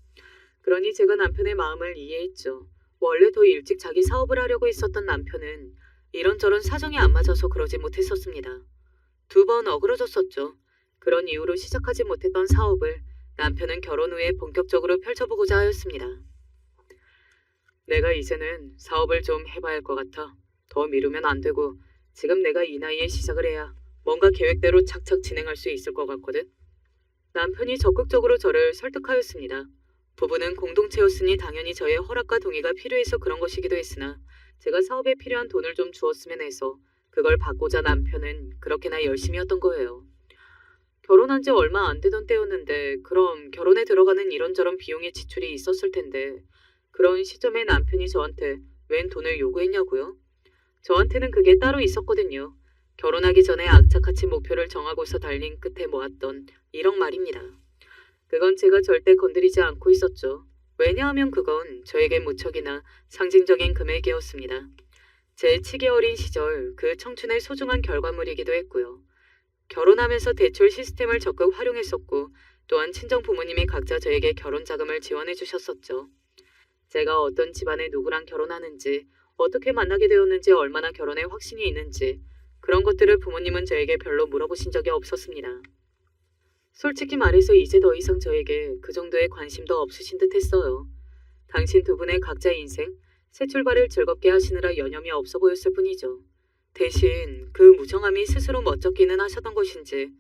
그러니 제가 남편의 마음을 이해했죠. 원래 더 일찍 자기 사업을 하려고 했었던 남편은 이런저런 사정이 안 맞아서 그러지 못했었습니다. 2번 어그러졌었죠. 그런 이유로 시작하지 못했던 사업을 남편은 결혼 후에 본격적으로 펼쳐보고자 하였습니다. 내가 이제는 사업을 좀 해봐야 할 것 같아. 더 미루면 안 되고 지금 내가 이 나이에 시작을 해야 뭔가 계획대로 착착 진행할 수 있을 것 같거든. 남편이 적극적으로 저를 설득하였습니다. 부부는 공동체였으니 당연히 저의 허락과 동의가 필요해서 그런 것이기도 했으나 제가 사업에 필요한 돈을 좀 주었으면 해서 그걸 받고자 남편은 그렇게나 열심히였던 거예요. 결혼한 지 얼마 안 되던 때였는데 그럼 결혼에 들어가는 이런저런 비용의 지출이 있었을 텐데 그런 시점에 남편이 저한테 웬 돈을 요구했냐고요? 저한테는 그게 따로 있었거든요. 결혼하기 전에 악착같이 목표를 정하고서 달린 끝에 모았던 1억 말입니다. 그건 제가 절대 건드리지 않고 있었죠. 왜냐하면 그건 저에게 무척이나 상징적인 금액이었습니다. 제 치기 어린 시절 그 청춘의 소중한 결과물이기도 했고요. 결혼하면서 대출 시스템을 적극 활용했었고 또한 친정 부모님이 각자 저에게 결혼 자금을 지원해 주셨었죠. 제가 어떤 집안의 누구랑 결혼하는지, 어떻게 만나게 되었는지, 얼마나 결혼에 확신이 있는지 그런 것들을 부모님은 저에게 별로 물어보신 적이 없었습니다. 솔직히 말해서 이제 더 이상 저에게 그 정도의 관심도 없으신 듯 했어요. 당신 두 분의 각자 인생, 새 출발을 즐겁게 하시느라 여념이 없어 보였을 뿐이죠. 대신 그 무정함이 스스로 멋쩍기는 하셨던 것인지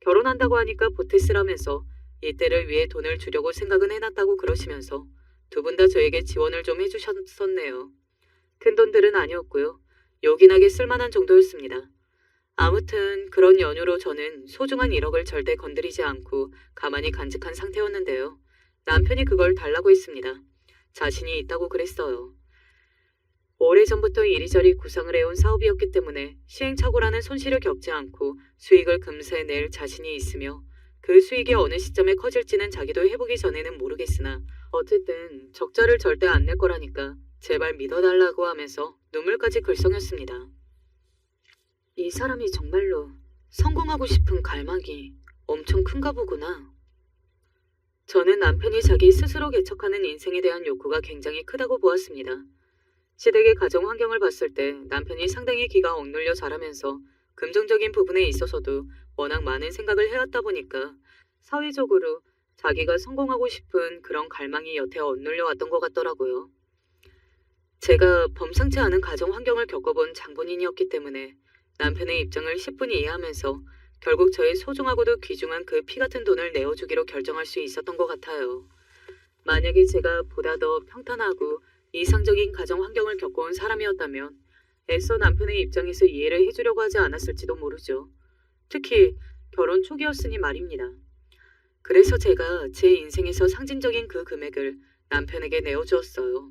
결혼한다고 하니까 보태쓰라면서 이때를 위해 돈을 주려고 생각은 해놨다고 그러시면서 두 분 다 저에게 지원을 좀 해주셨었네요. 큰 돈들은 아니었고요. 요긴하게 쓸만한 정도였습니다. 아무튼 그런 연유로 저는 소중한 1억을 절대 건드리지 않고 가만히 간직한 상태였는데요. 남편이 그걸 달라고 했습니다. 자신이 있다고 그랬어요. 오래전부터 이리저리 구상을 해온 사업이었기 때문에 시행착오라는 손실을 겪지 않고 수익을 금세 낼 자신이 있으며 그 수익이 어느 시점에 커질지는 자기도 해보기 전에는 모르겠으나 어쨌든 적자를 절대 안 낼 거라니까 제발 믿어달라고 하면서 눈물까지 글썽였습니다. 이 사람이 정말로 성공하고 싶은 갈망이 엄청 큰가 보구나. 저는 남편이 자기 스스로 개척하는 인생에 대한 욕구가 굉장히 크다고 보았습니다. 시댁의 가정 환경을 봤을 때 남편이 상당히 기가 억눌려 자라면서 금전적인 부분에 있어서도 워낙 많은 생각을 해왔다 보니까 사회적으로 자기가 성공하고 싶은 그런 갈망이 여태 억눌려 왔던 것 같더라고요. 제가 범상치 않은 가정 환경을 겪어본 장본인이었기 때문에 남편의 입장을 10분 이해하면서 결국 저의 소중하고도 귀중한 그 피 같은 돈을 내어주기로 결정할 수 있었던 것 같아요. 만약에 제가 보다 더 평탄하고 이상적인 가정 환경을 겪어온 사람이었다면 애써 남편의 입장에서 이해를 해주려고 하지 않았을지도 모르죠. 특히 결혼 초기였으니 말입니다. 그래서 제가 제 인생에서 상징적인 그 금액을 남편에게 내어주었어요.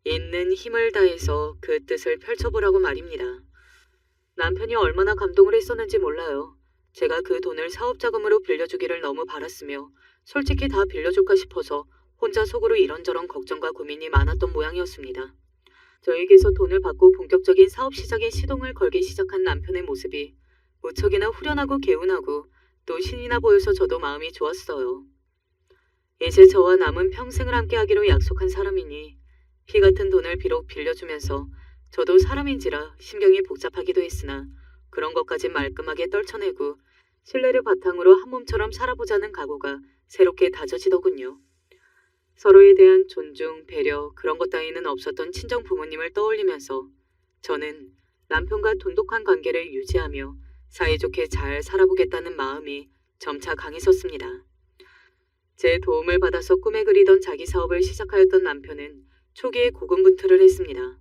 있는 힘을 다해서 그 뜻을 펼쳐보라고 말입니다. 남편이 얼마나 감동을 했었는지 몰라요. 제가 그 돈을 사업자금으로 빌려주기를 너무 바랐으며 솔직히 다 빌려줄까 싶어서 혼자 속으로 이런저런 걱정과 고민이 많았던 모양이었습니다. 저에게서 돈을 받고 본격적인 사업 시작에 시동을 걸기 시작한 남편의 모습이 무척이나 후련하고 개운하고 또 신이 나 보여서 저도 마음이 좋았어요. 이제 저와 남은 평생을 함께하기로 약속한 사람이니 피 같은 돈을 비록 빌려주면서 저도 사람인지라 심경이 복잡하기도 했으나 그런 것까지 말끔하게 떨쳐내고 신뢰를 바탕으로 한 몸처럼 살아보자는 각오가 새롭게 다져지더군요. 서로에 대한 존중, 배려 그런 것 따위는 없었던 친정 부모님을 떠올리면서 저는 남편과 돈독한 관계를 유지하며 사이좋게 잘 살아보겠다는 마음이 점차 강해졌습니다. 제 도움을 받아서 꿈에 그리던 자기 사업을 시작하였던 남편은 초기에 고군분투를 했습니다.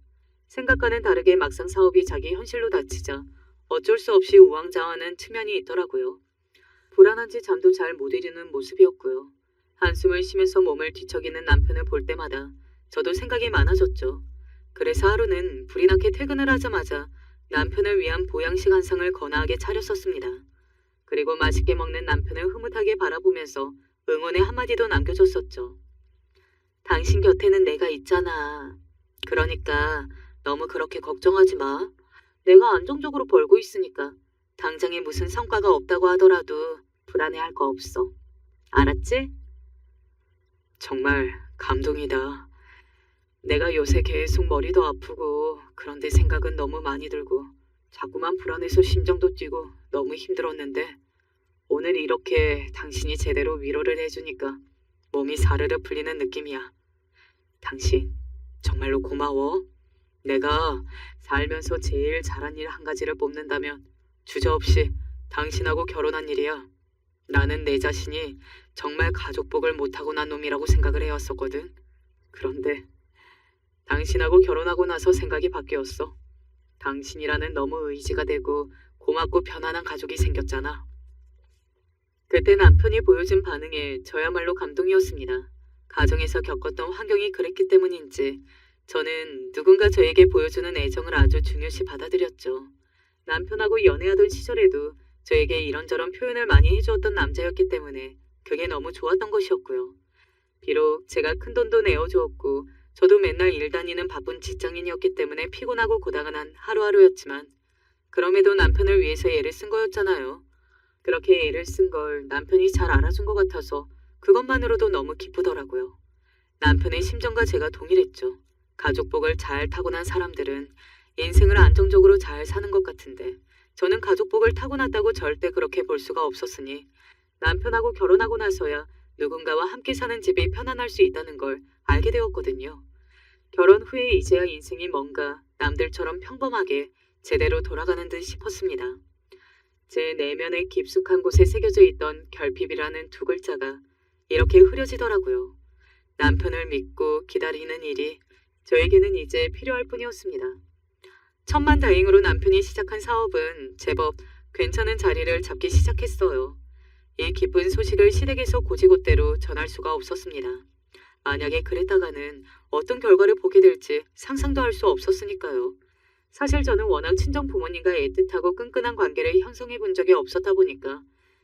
생각과는 다르게 막상 사업이 자기 현실로 닥치자 어쩔 수 없이 우왕좌왕하는 측면이 있더라고요. 불안한지 잠도 잘 못 이루는 모습이었고요. 한숨을 쉬면서 몸을 뒤척이는 남편을 볼 때마다 저도 생각이 많아졌죠. 그래서 하루는 불이 나게 퇴근을 하자마자 남편을 위한 보양식 한 상을 거나하게 차렸었습니다. 그리고 맛있게 먹는 남편을 흐뭇하게 바라보면서 응원의 한마디도 남겨줬었죠. 당신 곁에는 내가 있잖아. 그러니까 너무 그렇게 걱정하지 마. 내가 안정적으로 벌고 있으니까 당장에 무슨 성과가 없다고 하더라도 불안해할 거 없어. 알았지? 정말 감동이다. 내가 요새 계속 머리도 아프고 그런데 생각은 너무 많이 들고 자꾸만 불안해서 심장도 뛰고 너무 힘들었는데 오늘 이렇게 당신이 제대로 위로를 해주니까 몸이 사르르 풀리는 느낌이야. 당신 정말로 고마워. 내가 살면서 제일 잘한 일 한 가지를 뽑는다면 주저없이 당신하고 결혼한 일이야. 나는 내 자신이 정말 가족복을 못하고 난 놈이라고 생각을 해왔었거든. 그런데 당신하고 결혼하고 나서 생각이 바뀌었어. 당신이라는 너무 의지가 되고 고맙고 편안한 가족이 생겼잖아. 그때 남편이 보여준 반응에 저야말로 감동이었습니다. 가정에서 겪었던 환경이 그랬기 때문인지 저는 누군가 저에게 보여주는 애정을 아주 중요시 받아들였죠. 남편하고 연애하던 시절에도 저에게 이런저런 표현을 많이 해주었던 남자였기 때문에 그게 너무 좋았던 것이었고요. 비록 제가 큰돈도 내어주었고 저도 맨날 일 다니는 바쁜 직장인이었기 때문에 피곤하고 고단한 하루하루였지만 그럼에도 남편을 위해서 애를 쓴 거였잖아요. 그렇게 애를 쓴 걸 남편이 잘 알아준 것 같아서 그것만으로도 너무 기쁘더라고요. 남편의 심정과 제가 동일했죠. 가족복을 잘 타고난 사람들은 인생을 안정적으로 잘 사는 것 같은데 저는 가족복을 타고났다고 절대 그렇게 볼 수가 없었으니 남편하고 결혼하고 나서야 누군가와 함께 사는 집이 편안할 수 있다는 걸 알게 되었거든요. 결혼 후에 이제야 인생이 뭔가 남들처럼 평범하게 제대로 돌아가는 듯 싶었습니다. 제 내면의 깊숙한 곳에 새겨져 있던 결핍이라는 두 글자가 이렇게 흐려지더라고요. 남편을 믿고 기다리는 일이 저에게는 이제 필요할 뿐이었습니다. 천만다행으로 남편이 시작한 사업은 제법 괜찮은 자리를 잡기 시작했어요. 이 기쁜 소식을 시댁에서 곧이곧대로 전할 수가 없었습니다. 만약에 그랬다가는 어떤 결과를 보게 될지 상상도 할 수 없었으니까요. 사실 저는 워낙 친정 부모님과 애틋하고 끈끈한 관계를 형성해 본 적이 없었다 보니까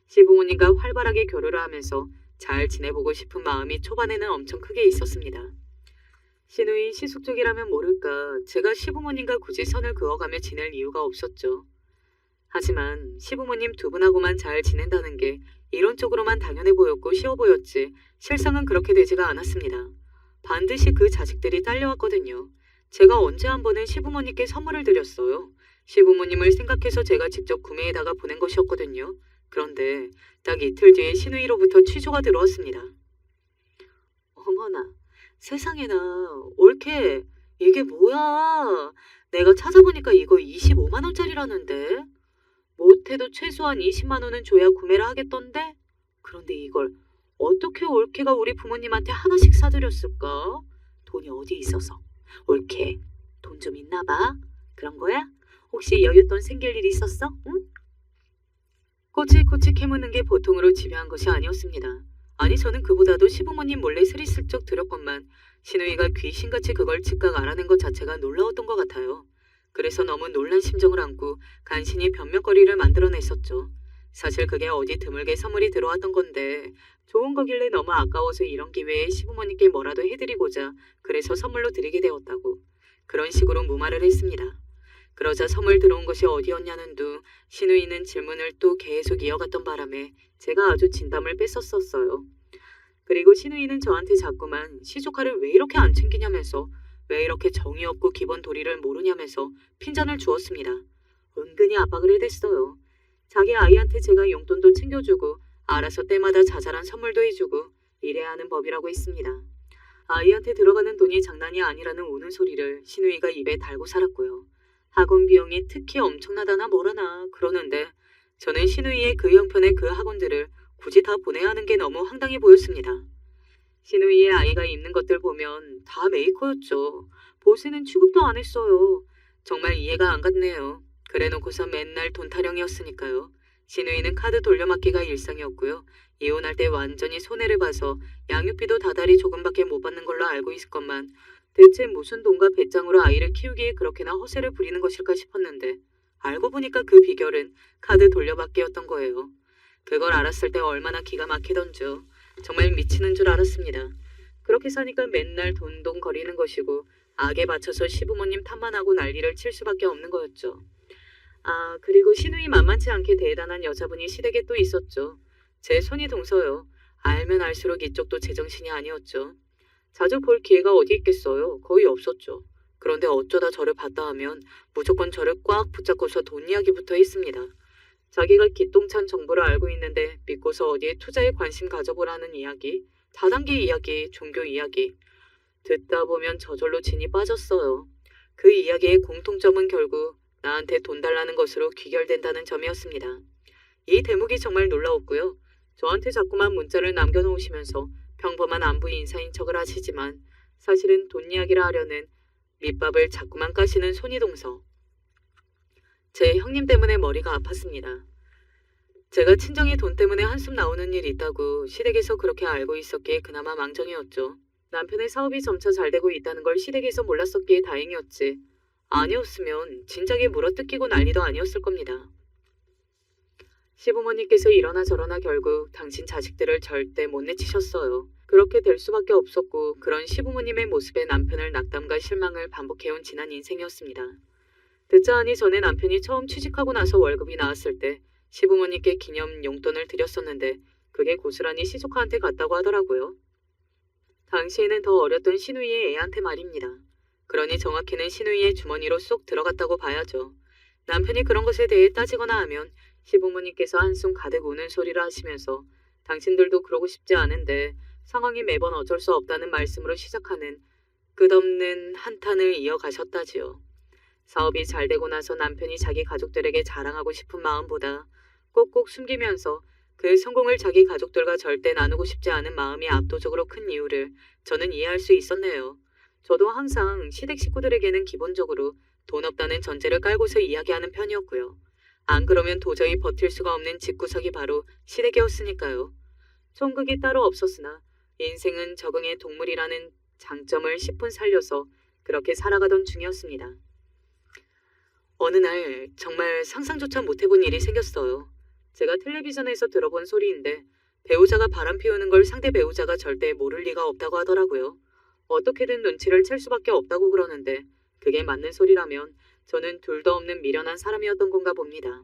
시부모님과 활발하게 교류를 하면서 잘 지내보고 싶은 마음이 초반에는 엄청 크게 있었습니다. 시누이 시숙 쪽이라면 모를까 제가 시부모님과 굳이 선을 그어가며 지낼 이유가 없었죠. 하지만 시부모님 두 분하고만 잘 지낸다는 게 이론적으로만 당연해 보였고 쉬워 보였지 실상은 그렇게 되지가 않았습니다. 반드시 그 자식들이 딸려왔거든요. 제가 언제 한 번은 시부모님께 선물을 드렸어요. 시부모님을 생각해서 제가 직접 구매해다가 보낸 것이었거든요. 그런데 딱 이틀 뒤에 시누이로부터 취조가 들어왔습니다. 어머나, 세상에나, 올케, 이게 뭐야? 내가 찾아보니까 이거 25만 원짜리라는데? 못해도 최소한 20만 원은 줘야 구매를 하겠던데? 그런데 이걸 어떻게 올케가 우리 부모님한테 하나씩 사드렸을까? 돈이 어디 있어서? 올케, 돈 좀 있나 봐? 그런 거야? 혹시 여윳돈 생길 일 있었어? 응? 꼬치꼬치 캐묻는 게 보통으로 집요한 것이 아니었습니다. 아니 저는 그보다도 시부모님 몰래 스리슬쩍 들었건만 시누이가 귀신같이 그걸 즉각 알아낸 것 자체가 놀라웠던 것 같아요. 그래서 너무 놀란 심정을 안고 간신히 변명거리를 만들어냈었죠. 사실 그게 어디 드물게 선물이 들어왔던 건데 좋은 거길래 너무 아까워서 이런 기회에 시부모님께 뭐라도 해드리고자 그래서 선물로 드리게 되었다고. 그런 식으로 무마를 했습니다. 그러자 선물 들어온 것이 어디였냐는 둥 시누이는 질문을 또 계속 이어갔던 바람에 제가 아주 진담을 뺐었었어요. 그리고 시누이는 저한테 자꾸만 시조카를 왜 이렇게 안 챙기냐면서 왜 이렇게 정이 없고 기본 도리를 모르냐면서 핀잔을 주었습니다. 은근히 압박을 해댔어요. 자기 아이한테 제가 용돈도 챙겨주고 알아서 때마다 자잘한 선물도 해주고 이래야 하는 법이라고 했습니다. 아이한테 들어가는 돈이 장난이 아니라는 우는 소리를 시누이가 입에 달고 살았고요. 학원 비용이 특히 엄청나다나 뭐라나 그러는데 저는 시누이의 그 형편의 그 학원들을 굳이 다 보내야 하는 게 너무 황당해 보였습니다. 시누이의 아이가 입는 것들 보면 다 메이커였죠. 보세는 취급도 안 했어요. 정말 이해가 안 갔네요. 그래놓고서 맨날 돈 타령이었으니까요. 시누이는 카드 돌려막기가 일상이었고요. 이혼할 때 완전히 손해를 봐서 양육비도 다달이 조금밖에 못 받는 걸로 알고 있었건만 대체 무슨 돈과 배짱으로 아이를 키우기에 그렇게나 허세를 부리는 것일까 싶었는데 알고 보니까 그 비결은 카드 돌려받기였던 거예요. 그걸 알았을 때 얼마나 기가 막히던지요. 정말 미치는 줄 알았습니다. 그렇게 사니까 맨날 돈돈 거리는 것이고 악에 받쳐서 시부모님 탓만 하고 난리를 칠 수밖에 없는 거였죠. 아, 그리고 시누이 만만치 않게 대단한 여자분이 시댁에 또 있었죠. 제 손이 동서요. 알면 알수록 이쪽도 제정신이 아니었죠. 자주 볼 기회가 어디 있겠어요. 거의 없었죠. 그런데 어쩌다 저를 봤다 하면 무조건 저를 꽉 붙잡고서 돈 이야기부터 했습니다. 자기가 기똥찬 정보를 알고 있는데 믿고서 어디에 투자에 관심 가져보라는 이야기, 다단계 이야기, 종교 이야기. 듣다 보면 저절로 진이 빠졌어요. 그 이야기의 공통점은 결국 나한테 돈 달라는 것으로 귀결된다는 점이었습니다. 이 대목이 정말 놀라웠고요. 저한테 자꾸만 문자를 남겨놓으시면서 평범한 안부 인사인 척을 하시지만 사실은 돈 이야기를 하려는 밑밥을 자꾸만 까시는 손이동서. 제 형님 때문에 머리가 아팠습니다. 제가 친정이 돈 때문에 한숨 나오는 일이 있다고 시댁에서 그렇게 알고 있었기에 그나마 망정이었죠. 남편의 사업이 점차 잘 되고 있다는 걸 시댁에서 몰랐었기에 다행이었지. 아니었으면 진작에 물어뜯기고 난리도 아니었을 겁니다. 시부모님께서 이러나 저러나 결국 당신 자식들을 절대 못 내치셨어요. 그렇게 될 수밖에 없었고 그런 시부모님의 모습에 남편을 낙담과 실망을 반복해온 지난 인생이었습니다. 듣자 하니 전에 남편이 처음 취직하고 나서 월급이 나왔을 때 시부모님께 기념 용돈을 드렸었는데 그게 고스란히 시조카한테 갔다고 하더라고요. 당시에는 더 어렸던 시누이의 애한테 말입니다. 그러니 정확히는 시누이의 주머니로 쏙 들어갔다고 봐야죠. 남편이 그런 것에 대해 따지거나 하면 시부모님께서 한숨 가득 우는 소리를 하시면서 당신들도 그러고 싶지 않은데 상황이 매번 어쩔 수 없다는 말씀으로 시작하는 끝없는 한탄을 이어가셨다지요. 사업이 잘 되고 나서 남편이 자기 가족들에게 자랑하고 싶은 마음보다 꼭꼭 숨기면서 그 성공을 자기 가족들과 절대 나누고 싶지 않은 마음이 압도적으로 큰 이유를 저는 이해할 수 있었네요. 저도 항상 시댁 식구들에게는 기본적으로 돈 없다는 전제를 깔고서 이야기하는 편이었고요. 안 그러면 도저히 버틸 수가 없는 집구석이 바로 시댁이었으니까요. 총극이 따로 없었으나 인생은 적응의 동물이라는 장점을 10분 살려서 그렇게 살아가던 중이었습니다. 어느 날 정말 상상조차 못해본 일이 생겼어요. 제가 텔레비전에서 들어본 소리인데 배우자가 바람 피우는 걸 상대 배우자가 절대 모를 리가 없다고 하더라고요. 어떻게든 눈치를 챌 수밖에 없다고 그러는데 그게 맞는 소리라면 저는 둘도 없는 미련한 사람이었던 건가 봅니다.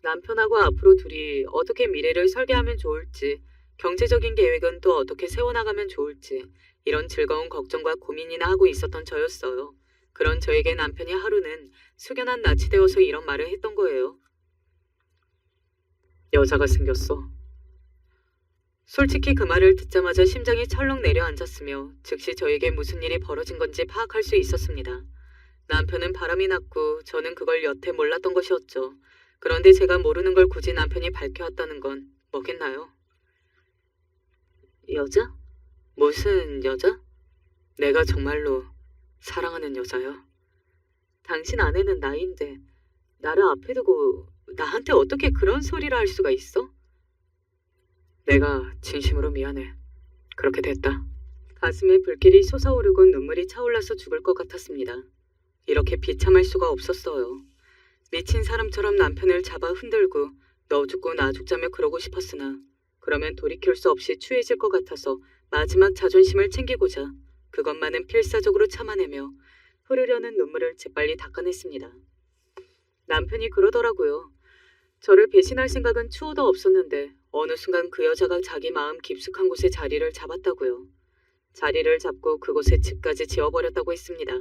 남편하고 앞으로 둘이 어떻게 미래를 설계하면 좋을지, 경제적인 계획은 또 어떻게 세워나가면 좋을지 이런 즐거운 걱정과 고민이나 하고 있었던 저였어요. 그런 저에게 남편이 하루는 숙연한 낯이 되어서 이런 말을 했던 거예요. 여자가 생겼어. 솔직히 그 말을 듣자마자 심장이 철렁 내려앉았으며 즉시 저에게 무슨 일이 벌어진 건지 파악할 수 있었습니다. 남편은 바람이 났고 저는 그걸 여태 몰랐던 것이었죠. 그런데 제가 모르는 걸 굳이 남편이 밝혀왔다는 건 뭐겠나요? 여자? 무슨 여자? 내가 정말로 사랑하는 여자요. 당신 아내는 나인데 나를 앞에 두고 나한테 어떻게 그런 소리를 할 수가 있어? 내가 진심으로 미안해. 그렇게 됐다. 가슴에 불길이 솟아오르고 눈물이 차올라서 죽을 것 같았습니다. 이렇게 비참할 수가 없었어요. 미친 사람처럼 남편을 잡아 흔들고 너 죽고 나 죽자며 그러고 싶었으나 그러면 돌이킬 수 없이 추해질 것 같아서 마지막 자존심을 챙기고자 그것만은 필사적으로 참아내며 흐르려는 눈물을 재빨리 닦아냈습니다. 남편이 그러더라고요. 저를 배신할 생각은 추호도 없었는데 어느 순간 그 여자가 자기 마음 깊숙한 곳에 자리를 잡았다고요. 자리를 잡고 그곳에 집까지 지어버렸다고 했습니다.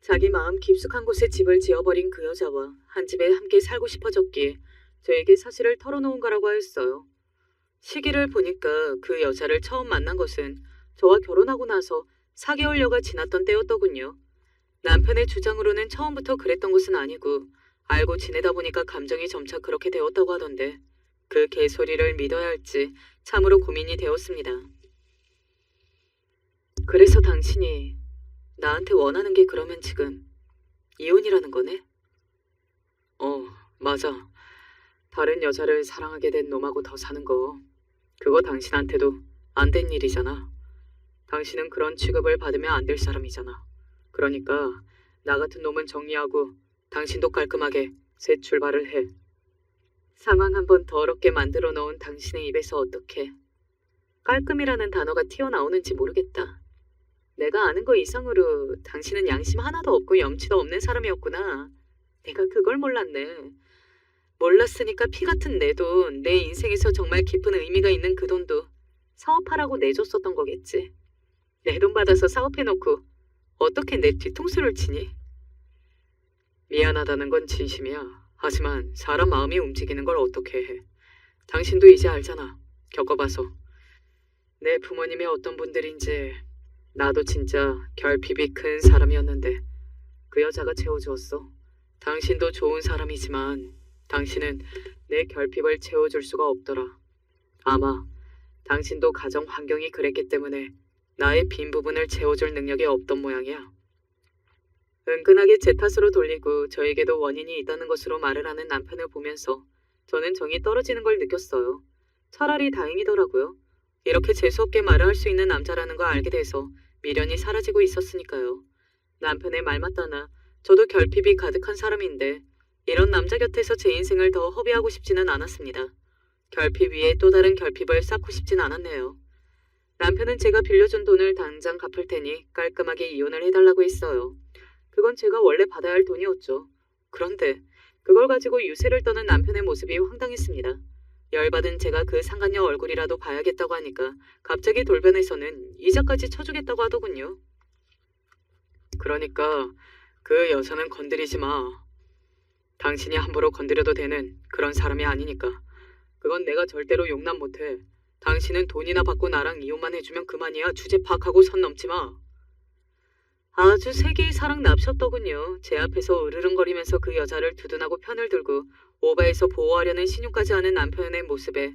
자기 마음 깊숙한 곳에 집을 지어버린 그 여자와 한 집에 함께 살고 싶어졌기에 저에게 사실을 털어놓은 거라고 하였어요. 시기를 보니까 그 여자를 처음 만난 것은 저와 결혼하고 나서 4개월여가 지났던 때였더군요. 남편의 주장으로는 처음부터 그랬던 것은 아니고 알고 지내다 보니까 감정이 점차 그렇게 되었다고 하던데 그 개소리를 믿어야 할지 참으로 고민이 되었습니다. 그래서 당신이 나한테 원하는 게 그러면 지금 이혼이라는 거네? 맞아. 다른 여자를 사랑하게 된 놈하고 더 사는 거 그거 당신한테도 안 된 일이잖아. 당신은 그런 취급을 받으면 안 될 사람이잖아. 그러니까 나 같은 놈은 정리하고 당신도 깔끔하게 새 출발을 해. 상황 한번 더럽게 만들어 놓은 당신의 입에서 어떻게 깔끔이라는 단어가 튀어나오는지 모르겠다. 내가 아는 거 이상으로 당신은 양심 하나도 없고 염치도 없는 사람이었구나. 내가 그걸 몰랐네. 몰랐으니까 피 같은 내 돈, 내 인생에서 정말 깊은 의미가 있는 그 돈도 사업하라고 내줬었던 거겠지. 내 돈 받아서 사업해놓고 어떻게 내 뒤통수를 치니? 미안하다는 건 진심이야. 하지만 사람 마음이 움직이는 걸 어떻게 해. 당신도 이제 알잖아. 겪어봐서. 내 부모님이 어떤 분들인지 나도 진짜 결핍이 큰 사람이었는데 그 여자가 채워주었어. 당신도 좋은 사람이지만 당신은 내 결핍을 채워줄 수가 없더라. 아마 당신도 가정 환경이 그랬기 때문에 나의 빈 부분을 채워줄 능력이 없던 모양이야. 은근하게 제 탓으로 돌리고 저에게도 원인이 있다는 것으로 말을 하는 남편을 보면서 저는 정이 떨어지는 걸 느꼈어요. 차라리 다행이더라고요. 이렇게 재수없게 말을 할 수 있는 남자라는 걸 알게 돼서 미련이 사라지고 있었으니까요. 남편의 말 맞다나 저도 결핍이 가득한 사람인데 이런 남자 곁에서 제 인생을 더 허비하고 싶지는 않았습니다. 결핍 위에 또 다른 결핍을 쌓고 싶진 않았네요. 남편은 제가 빌려준 돈을 당장 갚을 테니 깔끔하게 이혼을 해달라고 했어요. 그건 제가 원래 받아야 할 돈이었죠. 그런데 그걸 가지고 유세를 떠는 남편의 모습이 황당했습니다. 열받은 제가 그 상간녀 얼굴이라도 봐야겠다고 하니까 갑자기 돌변해서는 이자까지 쳐주겠다고 하더군요. 그러니까 그 여자는 건드리지 마. 당신이 함부로 건드려도 되는 그런 사람이 아니니까. 그건 내가 절대로 용납 못해. 당신은 돈이나 받고 나랑 이혼만 해주면 그만이야. 주제 파악하고 선 넘지 마. 아주 세계의 사랑 납셨더군요. 제 앞에서 으르렁거리면서 그 여자를 두둔하고 편을 들고 오바해서 보호하려는 신용까지 하는 남편의 모습에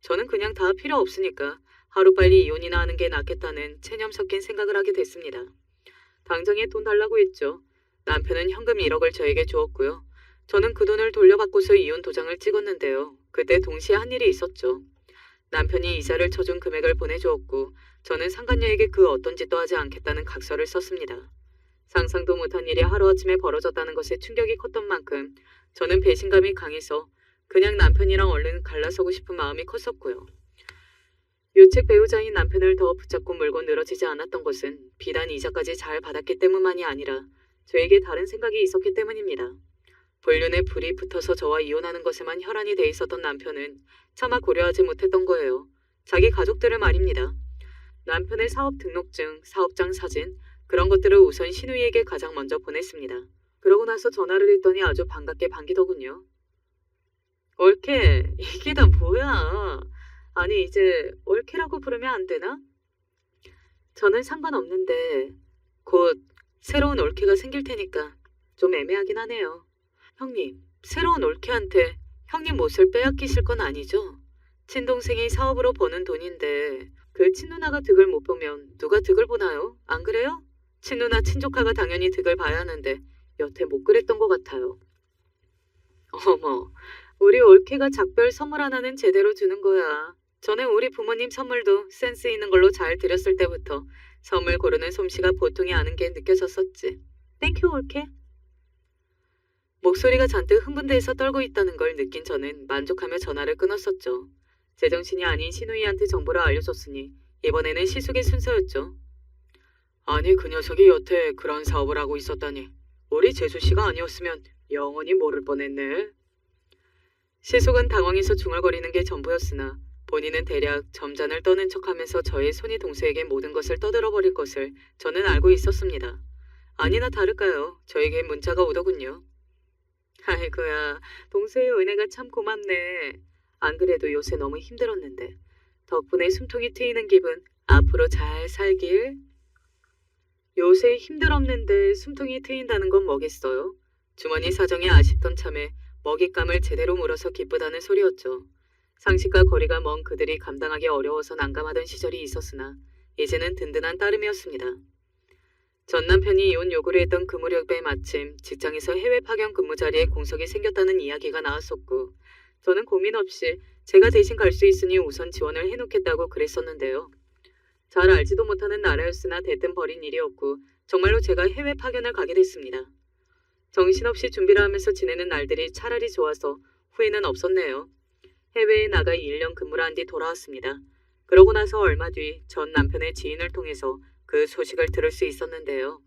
저는 그냥 다 필요 없으니까 하루빨리 이혼이나 하는 게 낫겠다는 체념 섞인 생각을 하게 됐습니다. 당장에 돈 달라고 했죠. 남편은 현금 1억을 저에게 주었고요. 저는 그 돈을 돌려받고서 이혼 도장을 찍었는데요. 그때 동시에 한 일이 있었죠. 남편이 이자를 쳐준 금액을 보내주었고 저는 상간녀에게 그 어떤 짓도 하지 않겠다는 각서를 썼습니다. 상상도 못한 일이 하루아침에 벌어졌다는 것에 충격이 컸던 만큼 저는 배신감이 강해서 그냥 남편이랑 얼른 갈라서고 싶은 마음이 컸었고요. 유책 배우자인 남편을 더 붙잡고 물고 늘어지지 않았던 것은 비단 이자까지 잘 받았기 때문만이 아니라 저에게 다른 생각이 있었기 때문입니다. 불륜에 불이 붙어서 저와 이혼하는 것에만 혈안이 돼 있었던 남편은 차마 고려하지 못했던 거예요. 자기 가족들을 말입니다. 남편의 사업 등록증, 사업장 사진 그런 것들을 우선 신우이에게 가장 먼저 보냈습니다. 그러고 나서 전화를 했더니 아주 반갑게 반기더군요. 올케, 이게 다 뭐야? 아니 이제 올케라고 부르면 안 되나? 저는 상관없는데 곧 새로운 올케가 생길 테니까 좀 애매하긴 하네요. 형님, 새로운 올케한테 형님 옷을 빼앗기실 건 아니죠? 친동생이 사업으로 버는 돈인데 그 친누나가 득을 못 보면 누가 득을 보나요? 안 그래요? 친누나 친조카가 당연히 득을 봐야 하는데 여태 못 그랬던 것 같아요. 어머, 우리 올케가 작별 선물 하나는 제대로 주는 거야. 전에 우리 부모님 선물도 센스 있는 걸로 잘 드렸을 때부터 선물 고르는 솜씨가 보통이 아닌 게 느껴졌었지. 땡큐 올케. 목소리가 잔뜩 흥분돼서 떨고 있다는 걸 느낀 저는 만족하며 전화를 끊었었죠. 제정신이 아닌 신우이한테 정보를 알려줬으니 이번에는 시숙의 순서였죠. 아니 그 녀석이 여태 그런 사업을 하고 있었다니. 우리 재수씨가 아니었으면 영원히 모를 뻔했네. 시숙은 당황해서 중얼거리는 게 전부였으나 본인은 대략 점잔을 떠는 척하면서 저의 손이 동서에게 모든 것을 떠들어버릴 것을 저는 알고 있었습니다. 아니나 다를까요. 저에게 문자가 오더군요. 아이고야, 동서의 은혜가 참 고맙네. 안 그래도 요새 너무 힘들었는데 덕분에 숨통이 트이는 기분. 앞으로 잘 살길. 요새 힘들었는데 숨통이 트인다는 건 뭐겠어요? 주머니 사정이 아쉽던 참에 먹잇감을 제대로 물어서 기쁘다는 소리였죠. 상식과 거리가 먼 그들이 감당하기 어려워서 난감하던 시절이 있었으나 이제는 든든한 따름이었습니다. 전 남편이 이혼 요구를 했던 그 무렵에 마침 직장에서 해외 파견 근무 자리에 공석이 생겼다는 이야기가 나왔었고 저는 고민 없이 제가 대신 갈 수 있으니 우선 지원을 해놓겠다고 그랬었는데요. 잘 알지도 못하는 나라였으나 대뜸 벌인 일이었고 정말로 제가 해외 파견을 가게 됐습니다. 정신없이 준비를 하면서 지내는 날들이 차라리 좋아서 후회는 없었네요. 해외에 나가 1년 근무를 한 뒤 돌아왔습니다. 그러고 나서 얼마 뒤 전 남편의 지인을 통해서 그 소식을 들을 수 있었는데요.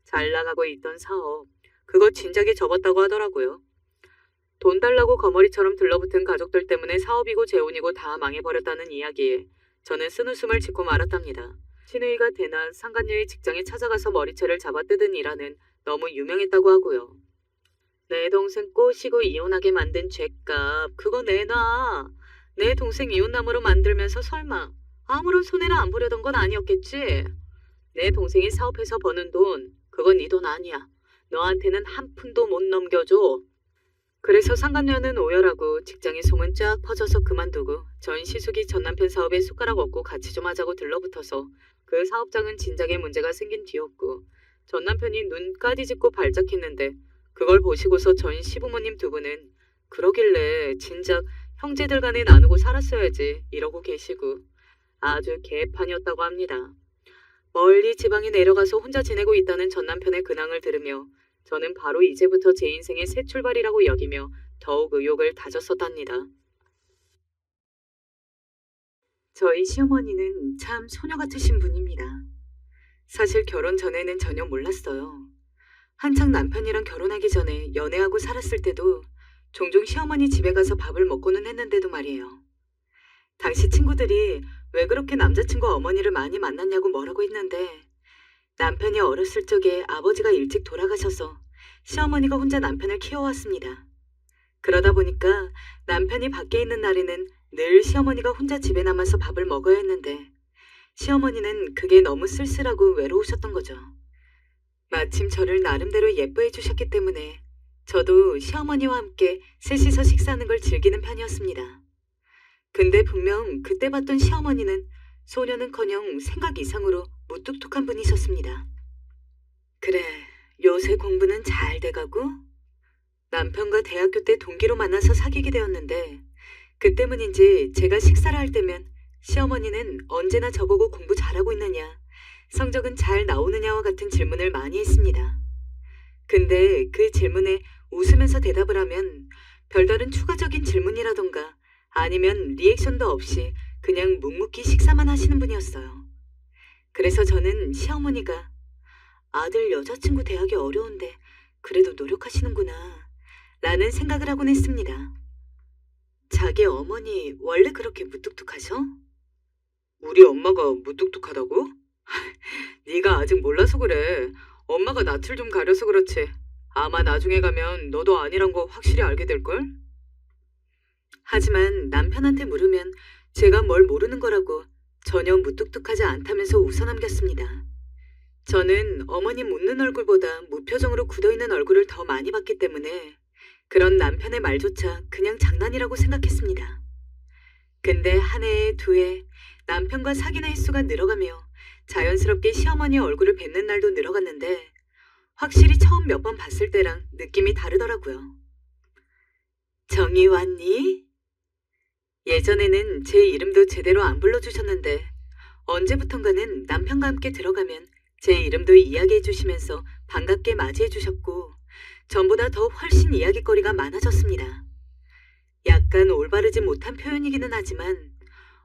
잘 나가고 있던 사업, 그거 진작에 접었다고 하더라고요. 돈 달라고 거머리처럼 들러붙은 가족들 때문에 사업이고 재혼이고 다 망해버렸다는 이야기에 저는 쓴웃음을 짓고 말았답니다. 신우이가 대낮 상간녀의 직장에 찾아가서 머리채를 잡아뜯은 일화는 너무 유명했다고 하고요. 내 동생 꼬시고 이혼하게 만든 죗값 그거 내놔. 내 동생 이혼남으로 만들면서 설마 아무런 손해를 안 보려던 건 아니었겠지? 내 동생이 사업해서 버는 돈 그건 네 돈 아니야. 너한테는 한 푼도 못 넘겨줘. 그래서 상간녀는 오열하고 직장의 소문 쫙 퍼져서 그만두고 전 시숙이 전 남편 사업에 숟가락 얹고 같이 좀 하자고 들러붙어서 그 사업장은 진작에 문제가 생긴 뒤였고 전 남편이 눈까지 짚고 발작했는데 그걸 보시고서 전 시부모님 두 분은 그러길래 진작 형제들 간에 나누고 살았어야지 이러고 계시고 아주 개판이었다고 합니다. 멀리 지방에 내려가서 혼자 지내고 있다는 전 남편의 근황을 들으며 저는 바로 이제부터 제 인생의 새 출발이라고 여기며 더욱 의욕을 다졌었답니다. 저희 시어머니는 참 소녀 같으신 분입니다. 사실 결혼 전에는 전혀 몰랐어요. 한창 남편이랑 결혼하기 전에 연애하고 살았을 때도 종종 시어머니 집에 가서 밥을 먹고는 했는데도 말이에요. 당시 친구들이 왜 그렇게 남자친구 어머니를 많이 만났냐고 뭐라고 했는데 남편이 어렸을 적에 아버지가 일찍 돌아가셔서 시어머니가 혼자 남편을 키워왔습니다. 그러다 보니까 남편이 밖에 있는 날에는 늘 시어머니가 혼자 집에 남아서 밥을 먹어야 했는데 시어머니는 그게 너무 쓸쓸하고 외로우셨던 거죠. 마침 저를 나름대로 예뻐해 주셨기 때문에 저도 시어머니와 함께 셋이서 식사하는 걸 즐기는 편이었습니다. 근데 분명 그때 봤던 시어머니는 소녀는커녕 생각 이상으로 무뚝뚝한 분이셨습니다. 그래, 요새 공부는 잘 돼가고? 남편과 대학교 때 동기로 만나서 사귀게 되었는데 그 때문인지 제가 식사를 할 때면 시어머니는 언제나 저보고 공부 잘하고 있느냐, 성적은 잘 나오느냐와 같은 질문을 많이 했습니다. 근데 그 질문에 웃으면서 대답을 하면 별다른 추가적인 질문이라던가 아니면 리액션도 없이 그냥 묵묵히 식사만 하시는 분이었어요. 그래서 저는 시어머니가 아들 여자친구 대하기 어려운데 그래도 노력하시는구나 라는 생각을 하곤 했습니다. 자기 어머니 원래 그렇게 무뚝뚝하셔? 우리 엄마가 무뚝뚝하다고? 네가 아직 몰라서 그래. 엄마가 낯을 좀 가려서 그렇지. 아마 나중에 가면 너도 아니란 거 확실히 알게 될걸? 하지만 남편한테 물으면 제가 뭘 모르는 거라고 전혀 무뚝뚝하지 않다면서 웃어넘겼습니다. 저는 어머님 웃는 얼굴보다 무표정으로 굳어있는 얼굴을 더 많이 봤기 때문에 그런 남편의 말조차 그냥 장난이라고 생각했습니다. 근데 한 해에 두 해 남편과 사귀는 횟수가 늘어가며 자연스럽게 시어머니의 얼굴을 뵙는 날도 늘어갔는데 확실히 처음 몇 번 봤을 때랑 느낌이 다르더라고요. 정이 왔니? 예전에는 제 이름도 제대로 안 불러주셨는데 언제부턴가는 남편과 함께 들어가면 제 이름도 이야기해 주시면서 반갑게 맞이해 주셨고 전보다 더 훨씬 이야기거리가 많아졌습니다. 약간 올바르지 못한 표현이기는 하지만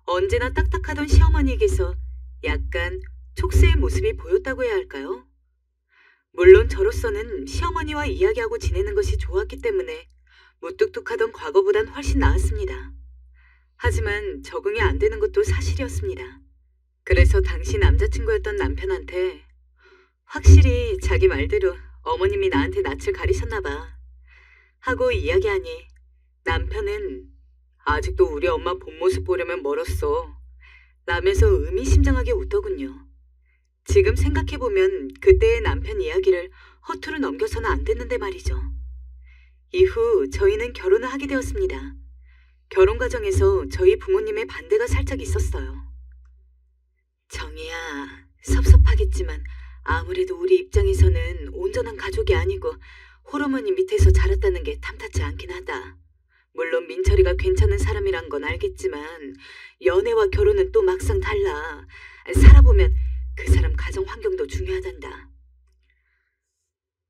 언제나 딱딱하던 시어머니에게서 약간 촉새의 모습이 보였다고 해야 할까요? 물론 저로서는 시어머니와 이야기하고 지내는 것이 좋았기 때문에 무뚝뚝하던 과거보단 훨씬 나았습니다. 하지만 적응이 안 되는 것도 사실이었습니다. 그래서 당시 남자친구였던 남편한테 확실히 자기 말대로 어머님이 나한테 낯을 가리셨나 봐 하고 이야기하니 남편은 아직도 우리 엄마 본 모습 보려면 멀었어 라면서 의미심장하게 웃더군요. 지금 생각해보면 그때의 남편 이야기를 허투루 넘겨서는 안 됐는데 말이죠. 이후 저희는 결혼을 하게 되었습니다. 결혼 과정에서 저희 부모님의 반대가 살짝 있었어요. 정희야, 섭섭하겠지만 아무래도 우리 입장에서는 온전한 가족이 아니고 홀어머니 밑에서 자랐다는 게 탐탁지 않긴 하다. 물론 민철이가 괜찮은 사람이란 건 알겠지만 연애와 결혼은 또 막상 달라. 살아보면 그 사람 가정 환경도 중요하단다.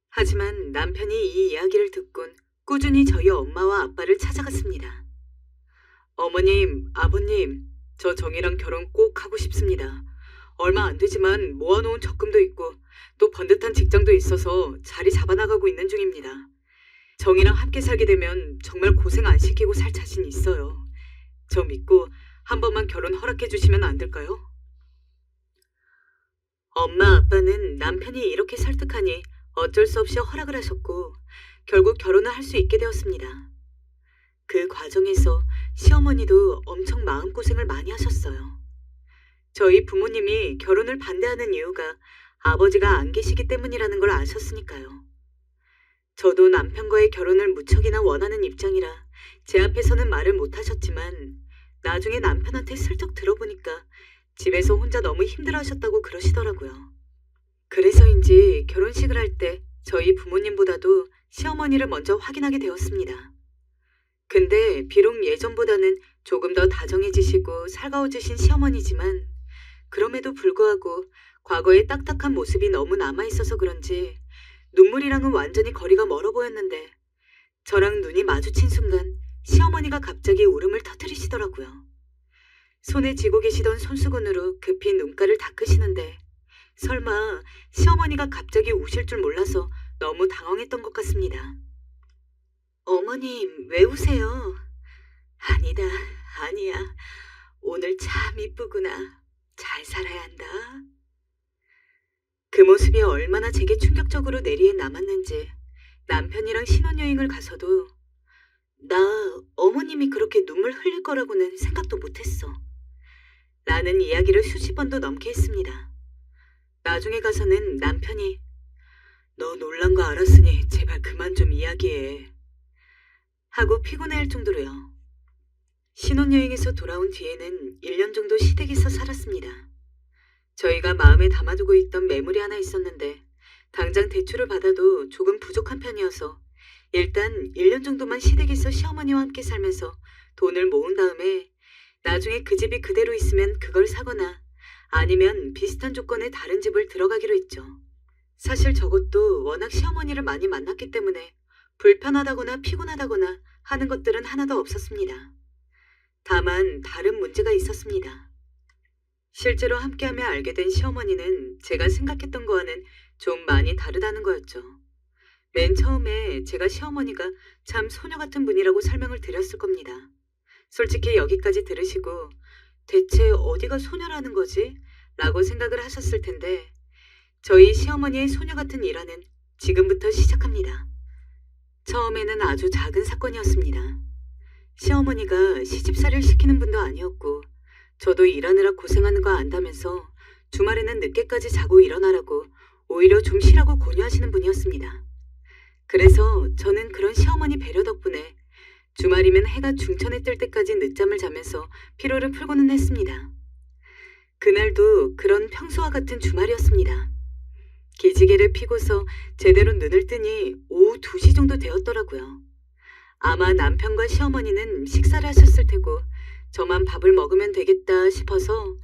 하지만 남편이 이 이야기를 듣곤 꾸준히 저희 엄마와 아빠를 찾아갔습니다. 어머님, 아버님, 저 정이랑 결혼 꼭 하고 싶습니다. 얼마 안 되지만 모아놓은 적금도 있고 또 번듯한 직장도 있어서 자리 잡아나가고 있는 중입니다. 정이랑 함께 살게 되면 정말 고생 안 시키고 살 자신 있어요. 저 믿고 한 번만 결혼 허락해 주시면 안 될까요? 엄마 아빠는 남편이 이렇게 설득하니 어쩔 수 없이 허락을 하셨고 결국 결혼을 할 수 있게 되었습니다. 그 과정에서 시어머니도 엄청 마음고생을 많이 하셨어요. 저희 부모님이 결혼을 반대하는 이유가 아버지가 안 계시기 때문이라는 걸 아셨으니까요. 저도 남편과의 결혼을 무척이나 원하는 입장이라 제 앞에서는 말을 못 하셨지만 나중에 남편한테 슬쩍 들어보니까 집에서 혼자 너무 힘들어하셨다고 그러시더라고요. 그래서인지 결혼식을 할 때 저희 부모님보다도 시어머니를 먼저 확인하게 되었습니다. 근데 비록 예전보다는 조금 더 다정해지시고 살가워지신 시어머니지만 그럼에도 불구하고 과거의 딱딱한 모습이 너무 남아있어서 그런지 눈물이랑은 완전히 거리가 멀어 보였는데 저랑 눈이 마주친 순간 시어머니가 갑자기 울음을 터뜨리시더라고요. 손에 쥐고 계시던 손수건으로 급히 눈가를 닦으시는데 설마 시어머니가 갑자기 우실 줄 몰라서 너무 당황했던 것 같습니다. 어머님, 왜 우세요? 아니다, 아니야. 오늘 참 이쁘구나. 잘 살아야 한다. 그 모습이 얼마나 제게 충격적으로 내리에 남았는지 남편이랑 신혼여행을 가서도 나 어머님이 그렇게 눈물 흘릴 거라고는 생각도 못했어. 라는 이야기를 수십 번도 넘게 했습니다. 나중에 가서는 남편이 너 놀란 거 알았으니 제발 그만 좀 이야기해. 하고 피곤해할 정도로요. 신혼여행에서 돌아온 뒤에는 1년 정도 시댁에서 살았습니다. 저희가 마음에 담아두고 있던 매물이 하나 있었는데 당장 대출을 받아도 조금 부족한 편이어서 일단 1년 정도만 시댁에서 시어머니와 함께 살면서 돈을 모은 다음에 나중에 그 집이 그대로 있으면 그걸 사거나 아니면 비슷한 조건의 다른 집을 들어가기로 했죠. 사실 저것도 워낙 시어머니를 많이 만났기 때문에 불편하다거나 피곤하다거나 하는 것들은 하나도 없었습니다. 다만 다른 문제가 있었습니다. 실제로 함께하며 알게 된 시어머니는 제가 생각했던 거와는 좀 많이 다르다는 거였죠. 맨 처음에 제가 시어머니가 참 소녀 같은 분이라고 설명을 드렸을 겁니다. 솔직히 여기까지 들으시고 대체 어디가 소녀라는 거지? 라고 생각을 하셨을 텐데 저희 시어머니의 소녀 같은 일화는 지금부터 시작합니다. 처음에는 아주 작은 사건이었습니다. 시어머니가 시집살이를 시키는 분도 아니었고 저도 일하느라 고생하는 거 안다면서 주말에는 늦게까지 자고 일어나라고 오히려 좀 쉬라고 권유하시는 분이었습니다. 그래서 저는 그런 시어머니 배려 덕분에 주말이면 해가 중천에 뜰 때까지 늦잠을 자면서 피로를 풀고는 했습니다. 그날도 그런 평소와 같은 주말이었습니다. 기지개를 피고서 제대로 눈을 뜨니 오후 2시 정도 되었더라고요. 아마 남편과 시어머니는 식사를 하셨을 테고 저만 밥을 먹으면 되겠다 싶어서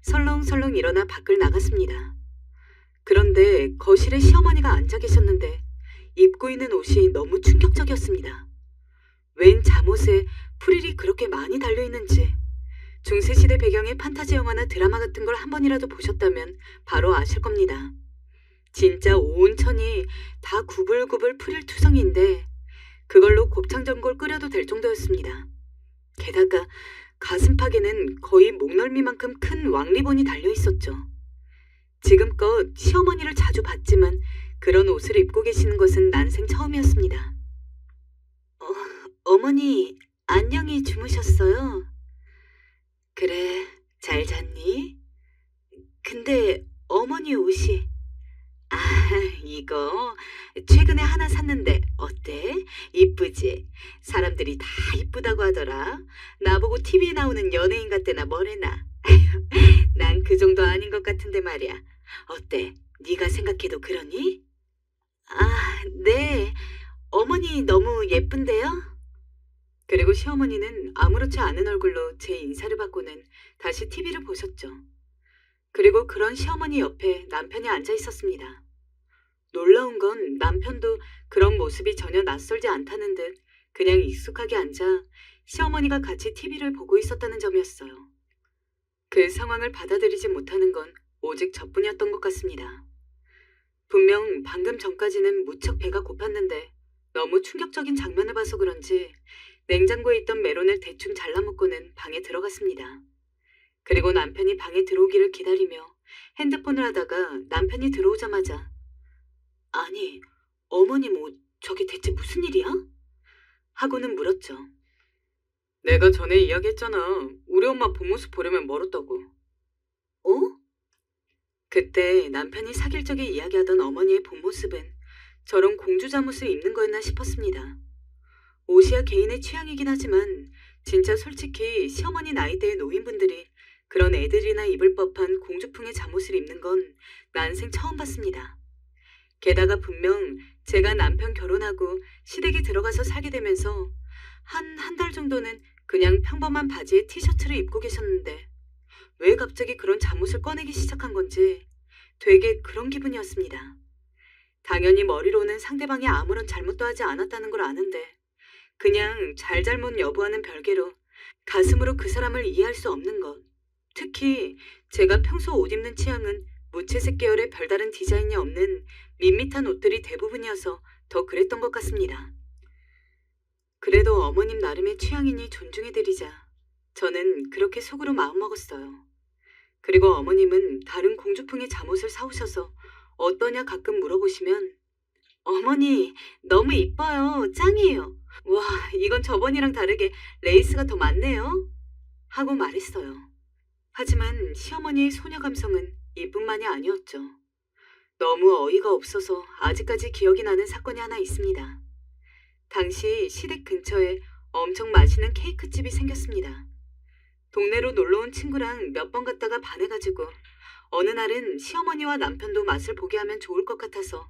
설렁설렁 일어나 밖을 나갔습니다. 그런데 거실에 시어머니가 앉아 계셨는데 입고 있는 옷이 너무 충격적이었습니다. 웬 잠옷에 프릴이 그렇게 많이 달려있는지 중세시대 배경의 판타지 영화나 드라마 같은 걸 한 번이라도 보셨다면 바로 아실 겁니다. 진짜 온 천이 다 구불구불 프릴 투성이인데 그걸로 곱창전골 끓여도 될 정도였습니다. 게다가 가슴팍에는 거의 목널미만큼 큰 왕리본이 달려있었죠. 지금껏 시어머니를 자주 봤지만 그런 옷을 입고 계시는 것은 난생 처음이었습니다. 어머니, 안녕히 주무셨어요? 그래, 잘 잤니? 근데 어머니 옷이... 아, 이거 최근에 하나 샀는데 어때? 이쁘지? 사람들이 다 이쁘다고 하더라. 나보고 TV에 나오는 연예인 같대나 뭐래나. 난 그 정도 아닌 것 같은데 말이야. 어때? 네가 생각해도 그러니? 아, 네. 어머니 너무 예쁜데요? 그리고 시어머니는 아무렇지 않은 얼굴로 제 인사를 받고는 다시 TV를 보셨죠. 그리고 그런 시어머니 옆에 남편이 앉아 있었습니다. 놀라운 건 남편도 그런 모습이 전혀 낯설지 않다는 듯 그냥 익숙하게 앉아 시어머니가 같이 TV를 보고 있었다는 점이었어요. 그 상황을 받아들이지 못하는 건 오직 저뿐이었던 것 같습니다. 분명 방금 전까지는 무척 배가 고팠는데 너무 충격적인 장면을 봐서 그런지 냉장고에 있던 메론을 대충 잘라먹고는 방에 들어갔습니다. 그리고 남편이 방에 들어오기를 기다리며 핸드폰을 하다가 남편이 들어오자마자 아니, 어머님 옷 저게 대체 무슨 일이야? 하고는 물었죠. 내가 전에 이야기했잖아. 우리 엄마 본 모습 보려면 멀었다고. 어? 그때 남편이 사귈 적에 이야기하던 어머니의 본 모습은 저런 공주 잠옷을 입는 거였나 싶었습니다. 옷이야 개인의 취향이긴 하지만 진짜 솔직히 시어머니 나이대의 노인분들이 그런 애들이나 입을 법한 공주풍의 잠옷을 입는 건 난생 처음 봤습니다. 게다가 분명 제가 남편 결혼하고 시댁에 들어가서 살게 되면서 한 달 정도는 그냥 평범한 바지에 티셔츠를 입고 계셨는데 왜 갑자기 그런 잠옷을 꺼내기 시작한 건지 되게 그런 기분이었습니다. 당연히 머리로는 상대방이 아무런 잘못도 하지 않았다는 걸 아는데 그냥 잘잘못 여부와는 별개로 가슴으로 그 사람을 이해할 수 없는 것. 특히 제가 평소 옷 입는 취향은 무채색 계열의 별다른 디자인이 없는 밋밋한 옷들이 대부분이어서 더 그랬던 것 같습니다. 그래도 어머님 나름의 취향이니 존중해드리자 저는 그렇게 속으로 마음먹었어요. 그리고 어머님은 다른 공주풍의 잠옷을 사오셔서 어떠냐 가끔 물어보시면 어머니 너무 이뻐요. 짱이에요. 와 이건 저번이랑 다르게 레이스가 더 많네요. 하고 말했어요. 하지만 시어머니의 소녀 감성은 이뿐만이 아니었죠. 너무 어이가 없어서 아직까지 기억이 나는 사건이 하나 있습니다. 당시 시댁 근처에 엄청 맛있는 케이크집이 생겼습니다. 동네로 놀러온 친구랑 몇 번 갔다가 반해가지고 어느 날은 시어머니와 남편도 맛을 보게 하면 좋을 것 같아서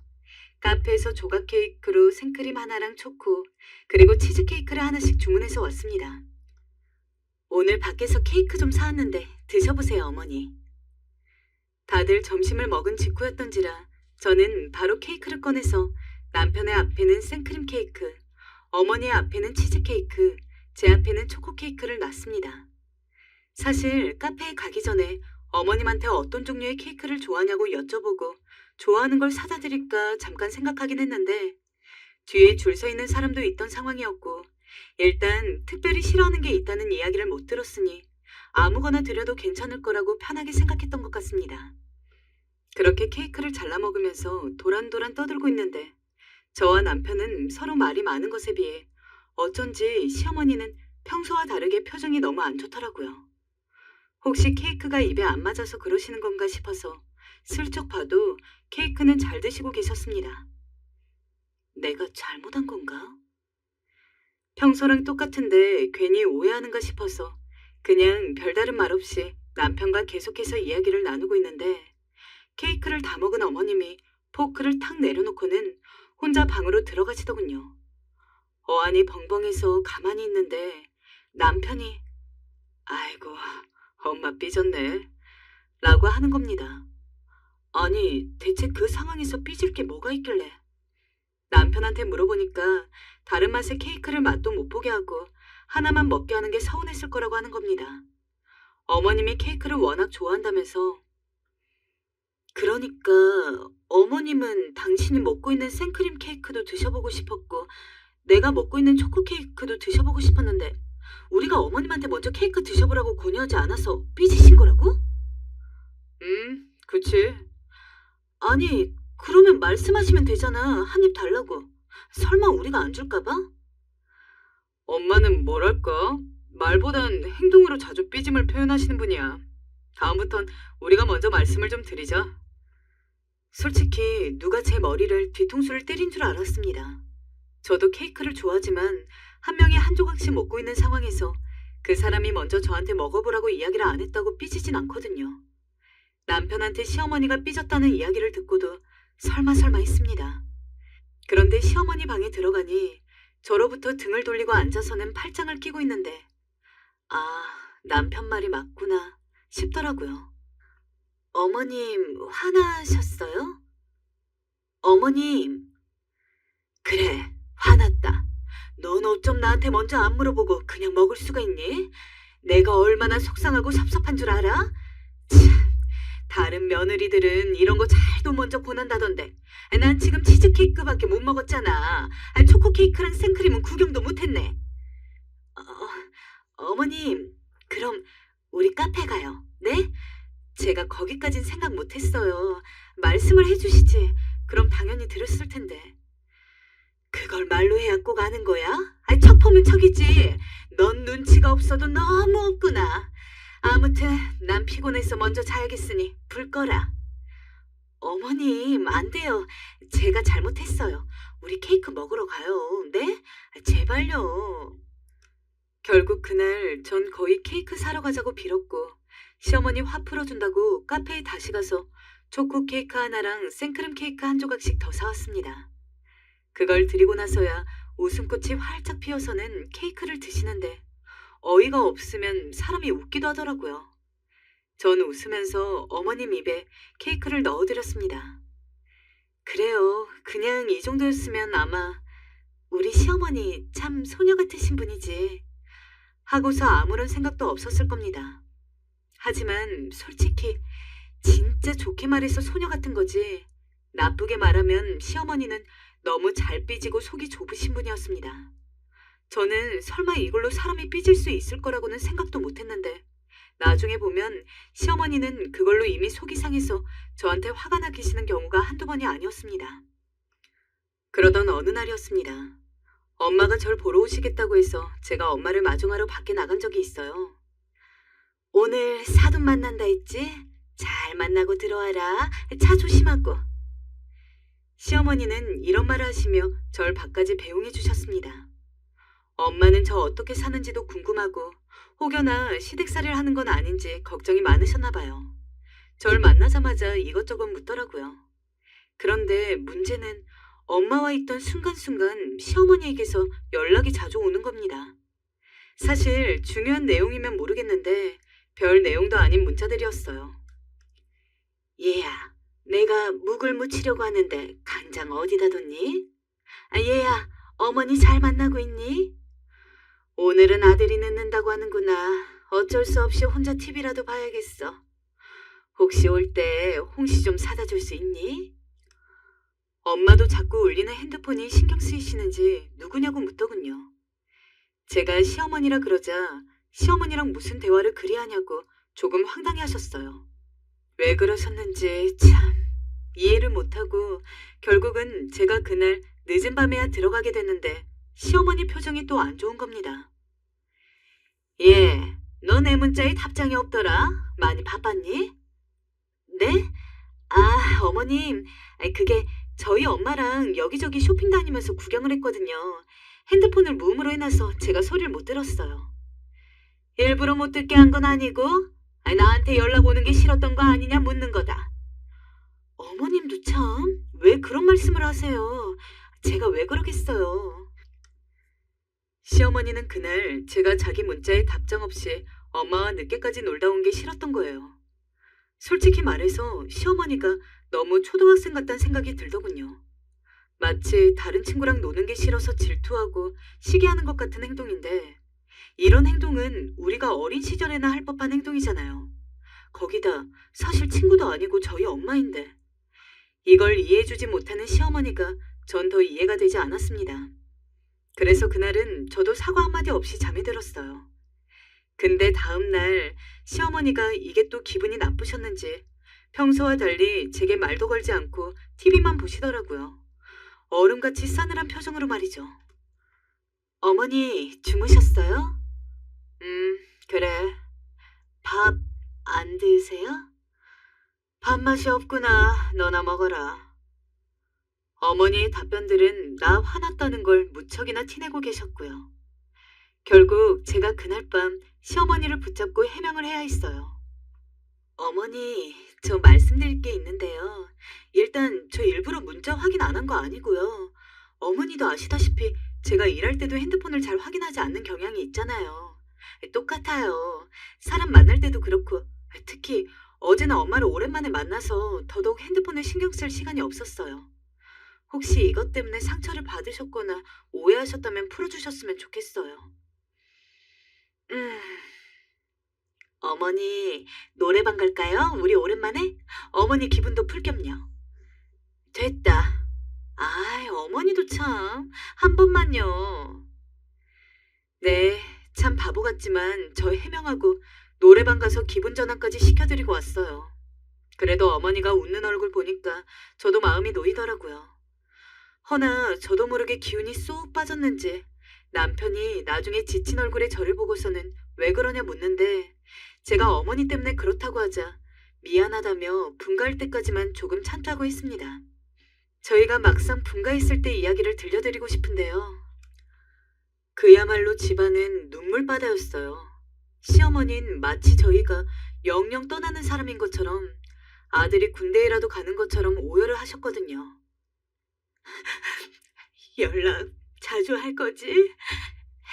카페에서 조각 케이크로 생크림 하나랑 초코 그리고 치즈케이크를 하나씩 주문해서 왔습니다. 오늘 밖에서 케이크 좀 사왔는데 드셔보세요 어머니. 다들 점심을 먹은 직후였던지라 저는 바로 케이크를 꺼내서 남편의 앞에는 생크림 케이크, 어머니의 앞에는 치즈케이크, 제 앞에는 초코 케이크를 놨습니다. 사실 카페에 가기 전에 어머님한테 어떤 종류의 케이크를 좋아하냐고 여쭤보고 좋아하는 걸 사다 드릴까 잠깐 생각하긴 했는데 뒤에 줄 서 있는 사람도 있던 상황이었고 일단 특별히 싫어하는 게 있다는 이야기를 못 들었으니 아무거나 드려도 괜찮을 거라고 편하게 생각했던 것 같습니다. 그렇게 케이크를 잘라 먹으면서 도란도란 떠들고 있는데 저와 남편은 서로 말이 많은 것에 비해 어쩐지 시어머니는 평소와 다르게 표정이 너무 안 좋더라고요. 혹시 케이크가 입에 안 맞아서 그러시는 건가 싶어서 슬쩍 봐도 케이크는 잘 드시고 계셨습니다. 내가 잘못한 건가? 평소랑 똑같은데 괜히 오해하는가 싶어서 그냥 별다른 말 없이 남편과 계속해서 이야기를 나누고 있는데 케이크를 다 먹은 어머님이 포크를 탁 내려놓고는 혼자 방으로 들어가시더군요. 어안이 벙벙해서 가만히 있는데 남편이 아이고 엄마 삐졌네 라고 하는 겁니다. 아니 대체 그 상황에서 삐질 게 뭐가 있길래. 남편한테 물어보니까 다른 맛의 케이크를 맛도 못 보게 하고 하나만 먹게 하는 게 서운했을 거라고 하는 겁니다. 어머님이 케이크를 워낙 좋아한다면서. 그러니까 어머님은 당신이 먹고 있는 생크림 케이크도 드셔보고 싶었고 내가 먹고 있는 초코 케이크도 드셔보고 싶었는데 우리가 어머님한테 먼저 케이크 드셔보라고 권유하지 않아서 삐지신 거라고? 그치. 아니 그러면 말씀하시면 되잖아. 한 입 달라고. 설마 우리가 안 줄까 봐? 엄마는 뭐랄까? 말보단 행동으로 자주 삐짐을 표현하시는 분이야. 다음부턴 우리가 먼저 말씀을 좀 드리자. 솔직히 누가 제 머리를 뒤통수를 때린 줄 알았습니다. 저도 케이크를 좋아하지만 한 명이 한 조각씩 먹고 있는 상황에서 그 사람이 먼저 저한테 먹어보라고 이야기를 안 했다고 삐지진 않거든요. 남편한테 시어머니가 삐졌다는 이야기를 듣고도 설마 했습니다. 그런데 시어머니 방에 들어가니 저로부터 등을 돌리고 앉아서는 팔짱을 끼고 있는데 아, 남편 말이 맞구나 싶더라고요. 어머님 화나셨어요? 어머님. 그래, 화났다. 넌 어쩜 나한테 먼저 안 물어보고 그냥 먹을 수가 있니? 내가 얼마나 속상하고 섭섭한 줄 알아? 참, 다른 며느리들은 이런 거 잘도 먼저 권한다던데 난 지금 치즈케이크밖에 못 먹었잖아. 초코케이크랑 생크림은 구경도 못했네. 어머님, 그럼 우리 카페 가요. 네? 제가 거기까진 생각 못했어요. 말씀을 해주시지. 그럼 당연히 들었을 텐데. 그걸 말로 해야 꼭 아는 거야? 척 보면 척이지. 넌 눈치가 없어도 너무 없구나. 아무튼 난 피곤해서 먼저 자야겠으니 불 꺼라. 어머님, 안 돼요. 제가 잘못했어요. 우리 케이크 먹으러 가요. 네? 제발요. 결국 그날 전 거의 케이크 사러 가자고 빌었고 시어머니 화 풀어준다고 카페에 다시 가서 초코 케이크 하나랑 생크림 케이크 한 조각씩 더 사왔습니다. 그걸 드리고 나서야 웃음꽃이 활짝 피어서는 케이크를 드시는데 어이가 없으면 사람이 웃기도 하더라고요. 전 웃으면서 어머님 입에 케이크를 넣어드렸습니다. 그래요. 그냥 이 정도였으면 아마 우리 시어머니 참 소녀 같으신 분이지 하고서 아무런 생각도 없었을 겁니다. 하지만 솔직히 진짜 좋게 말해서 소녀 같은 거지 나쁘게 말하면 시어머니는 너무 잘 삐지고 속이 좁으신 분이었습니다. 저는 설마 이걸로 사람이 삐질 수 있을 거라고는 생각도 못했는데 나중에 보면 시어머니는 그걸로 이미 속이 상해서 저한테 화가 나 계시는 경우가 한두 번이 아니었습니다. 그러던 어느 날이었습니다. 엄마가 절 보러 오시겠다고 해서 제가 엄마를 마중하러 밖에 나간 적이 있어요. 오늘 사돈 만난다 했지? 잘 만나고 들어와라. 차 조심하고. 시어머니는 이런 말을 하시며 절 밖까지 배웅해 주셨습니다. 엄마는 저 어떻게 사는지도 궁금하고 혹여나 시댁살이를 하는 건 아닌지 걱정이 많으셨나 봐요. 절 만나자마자 이것저것 묻더라고요. 그런데 문제는 엄마와 있던 순간순간 시어머니에게서 연락이 자주 오는 겁니다. 사실 중요한 내용이면 모르겠는데 별 내용도 아닌 문자들이었어요. 얘야, 내가 묵을 묻히려고 하는데 간장 어디다 뒀니? 얘야, 어머니 잘 만나고 있니? 오늘은 아들이 늦는다고 하는구나. 어쩔 수 없이 혼자 TV라도 봐야겠어. 혹시 올 때 홍시 좀 사다 줄 수 있니? 엄마도 자꾸 울리는 핸드폰이 신경 쓰이시는지 누구냐고 묻더군요. 제가 시어머니라 그러자 시어머니랑 무슨 대화를 그리 하냐고 조금 황당해 하셨어요. 왜 그러셨는지 참 이해를 못하고 결국은 제가 그날 늦은 밤에야 들어가게 됐는데 시어머니 표정이 또 안 좋은 겁니다. 예, 너 내 문자에 답장이 없더라. 많이 바빴니? 네? 아, 어머님, 그게 저희 엄마랑 여기저기 쇼핑 다니면서 구경을 했거든요. 핸드폰을 무음으로 해놔서 제가 소리를 못 들었어요. 일부러 못 듣게 한 건 아니고 나한테 연락 오는 게 싫었던 거 아니냐 묻는 거다. 어머님도 참 왜 그런 말씀을 하세요. 제가 왜 그러겠어요. 시어머니는 그날 제가 자기 문자에 답장 없이 엄마와 늦게까지 놀다 온 게 싫었던 거예요. 솔직히 말해서 시어머니가 너무 초등학생 같다는 생각이 들더군요. 마치 다른 친구랑 노는 게 싫어서 질투하고 시기하는 것 같은 행동인데 이런 행동은 우리가 어린 시절에나 할 법한 행동이잖아요. 거기다 사실 친구도 아니고 저희 엄마인데 이걸 이해해주지 못하는 시어머니가 전 더 이해가 되지 않았습니다. 그래서 그날은 저도 사과 한마디 없이 잠이 들었어요. 근데 다음날 시어머니가 이게 또 기분이 나쁘셨는지 평소와 달리 제게 말도 걸지 않고 TV만 보시더라고요. 얼음같이 싸늘한 표정으로 말이죠. 어머니 주무셨어요? 그래. 밥 안 드세요? 밥맛이 없구나. 너나 먹어라. 어머니의 답변들은 나 화났다는 걸 무척이나 티내고 계셨고요. 결국 제가 그날 밤 시어머니를 붙잡고 해명을 해야 했어요. 어머니, 저 말씀드릴 게 있는데요. 일단 저 일부러 문자 확인 안 한 거 아니고요. 어머니도 아시다시피 제가 일할 때도 핸드폰을 잘 확인하지 않는 경향이 있잖아요. 똑같아요. 사람 만날 때도 그렇고 특히 어제는 엄마를 오랜만에 만나서 더더욱 핸드폰을 신경 쓸 시간이 없었어요. 혹시 이것 때문에 상처를 받으셨거나 오해하셨다면 풀어주셨으면 좋겠어요. 어머니, 노래방 갈까요? 우리 오랜만에? 어머니 기분도 풀 겸요. 됐다. 아이, 어머니도 참, 한 번만요. 네, 참 바보 같지만 저 해명하고 노래방 가서 기분 전환까지 시켜드리고 왔어요. 그래도 어머니가 웃는 얼굴 보니까 저도 마음이 놓이더라고요. 허나 저도 모르게 기운이 쏙 빠졌는지 남편이 나중에 지친 얼굴에 저를 보고서는 왜 그러냐 묻는데 제가 어머니 때문에 그렇다고 하자 미안하다며 분가할 때까지만 조금 참자고 했습니다. 저희가 막상 분가했을 때 이야기를 들려드리고 싶은데요. 그야말로 집안은 눈물바다였어요. 시어머니는 마치 저희가 영영 떠나는 사람인 것처럼 아들이 군대에라도 가는 것처럼 오열을 하셨거든요. 연락 자주 할 거지?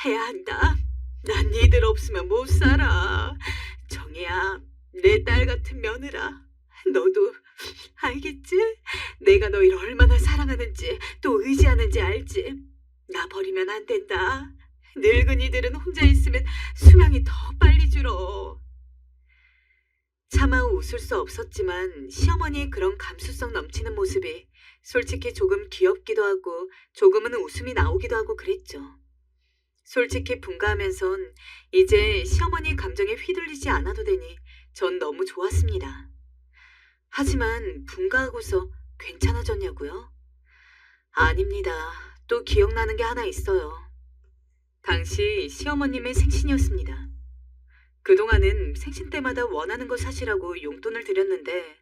해야 한다. 난 니들 없으면 못 살아. 정희야, 내 딸 같은 며느라. 너도 알겠지? 내가 너희를 얼마나 사랑하는지 또 의지하는지 알지? 나 버리면 안 된다. 늙은이들은 혼자 있으면 수명이 더 빨리 줄어. 차마 웃을 수 없었지만 시어머니의 그런 감수성 넘치는 모습이 솔직히 조금 귀엽기도 하고 조금은 웃음이 나오기도 하고 그랬죠. 솔직히 분가하면선 이제 시어머니 감정에 휘둘리지 않아도 되니 전 너무 좋았습니다. 하지만 분가하고서 괜찮아졌냐고요? 아닙니다. 또 기억나는 게 하나 있어요. 당시 시어머님의 생신이었습니다. 그동안은 생신 때마다 원하는 거 사시라고 용돈을 드렸는데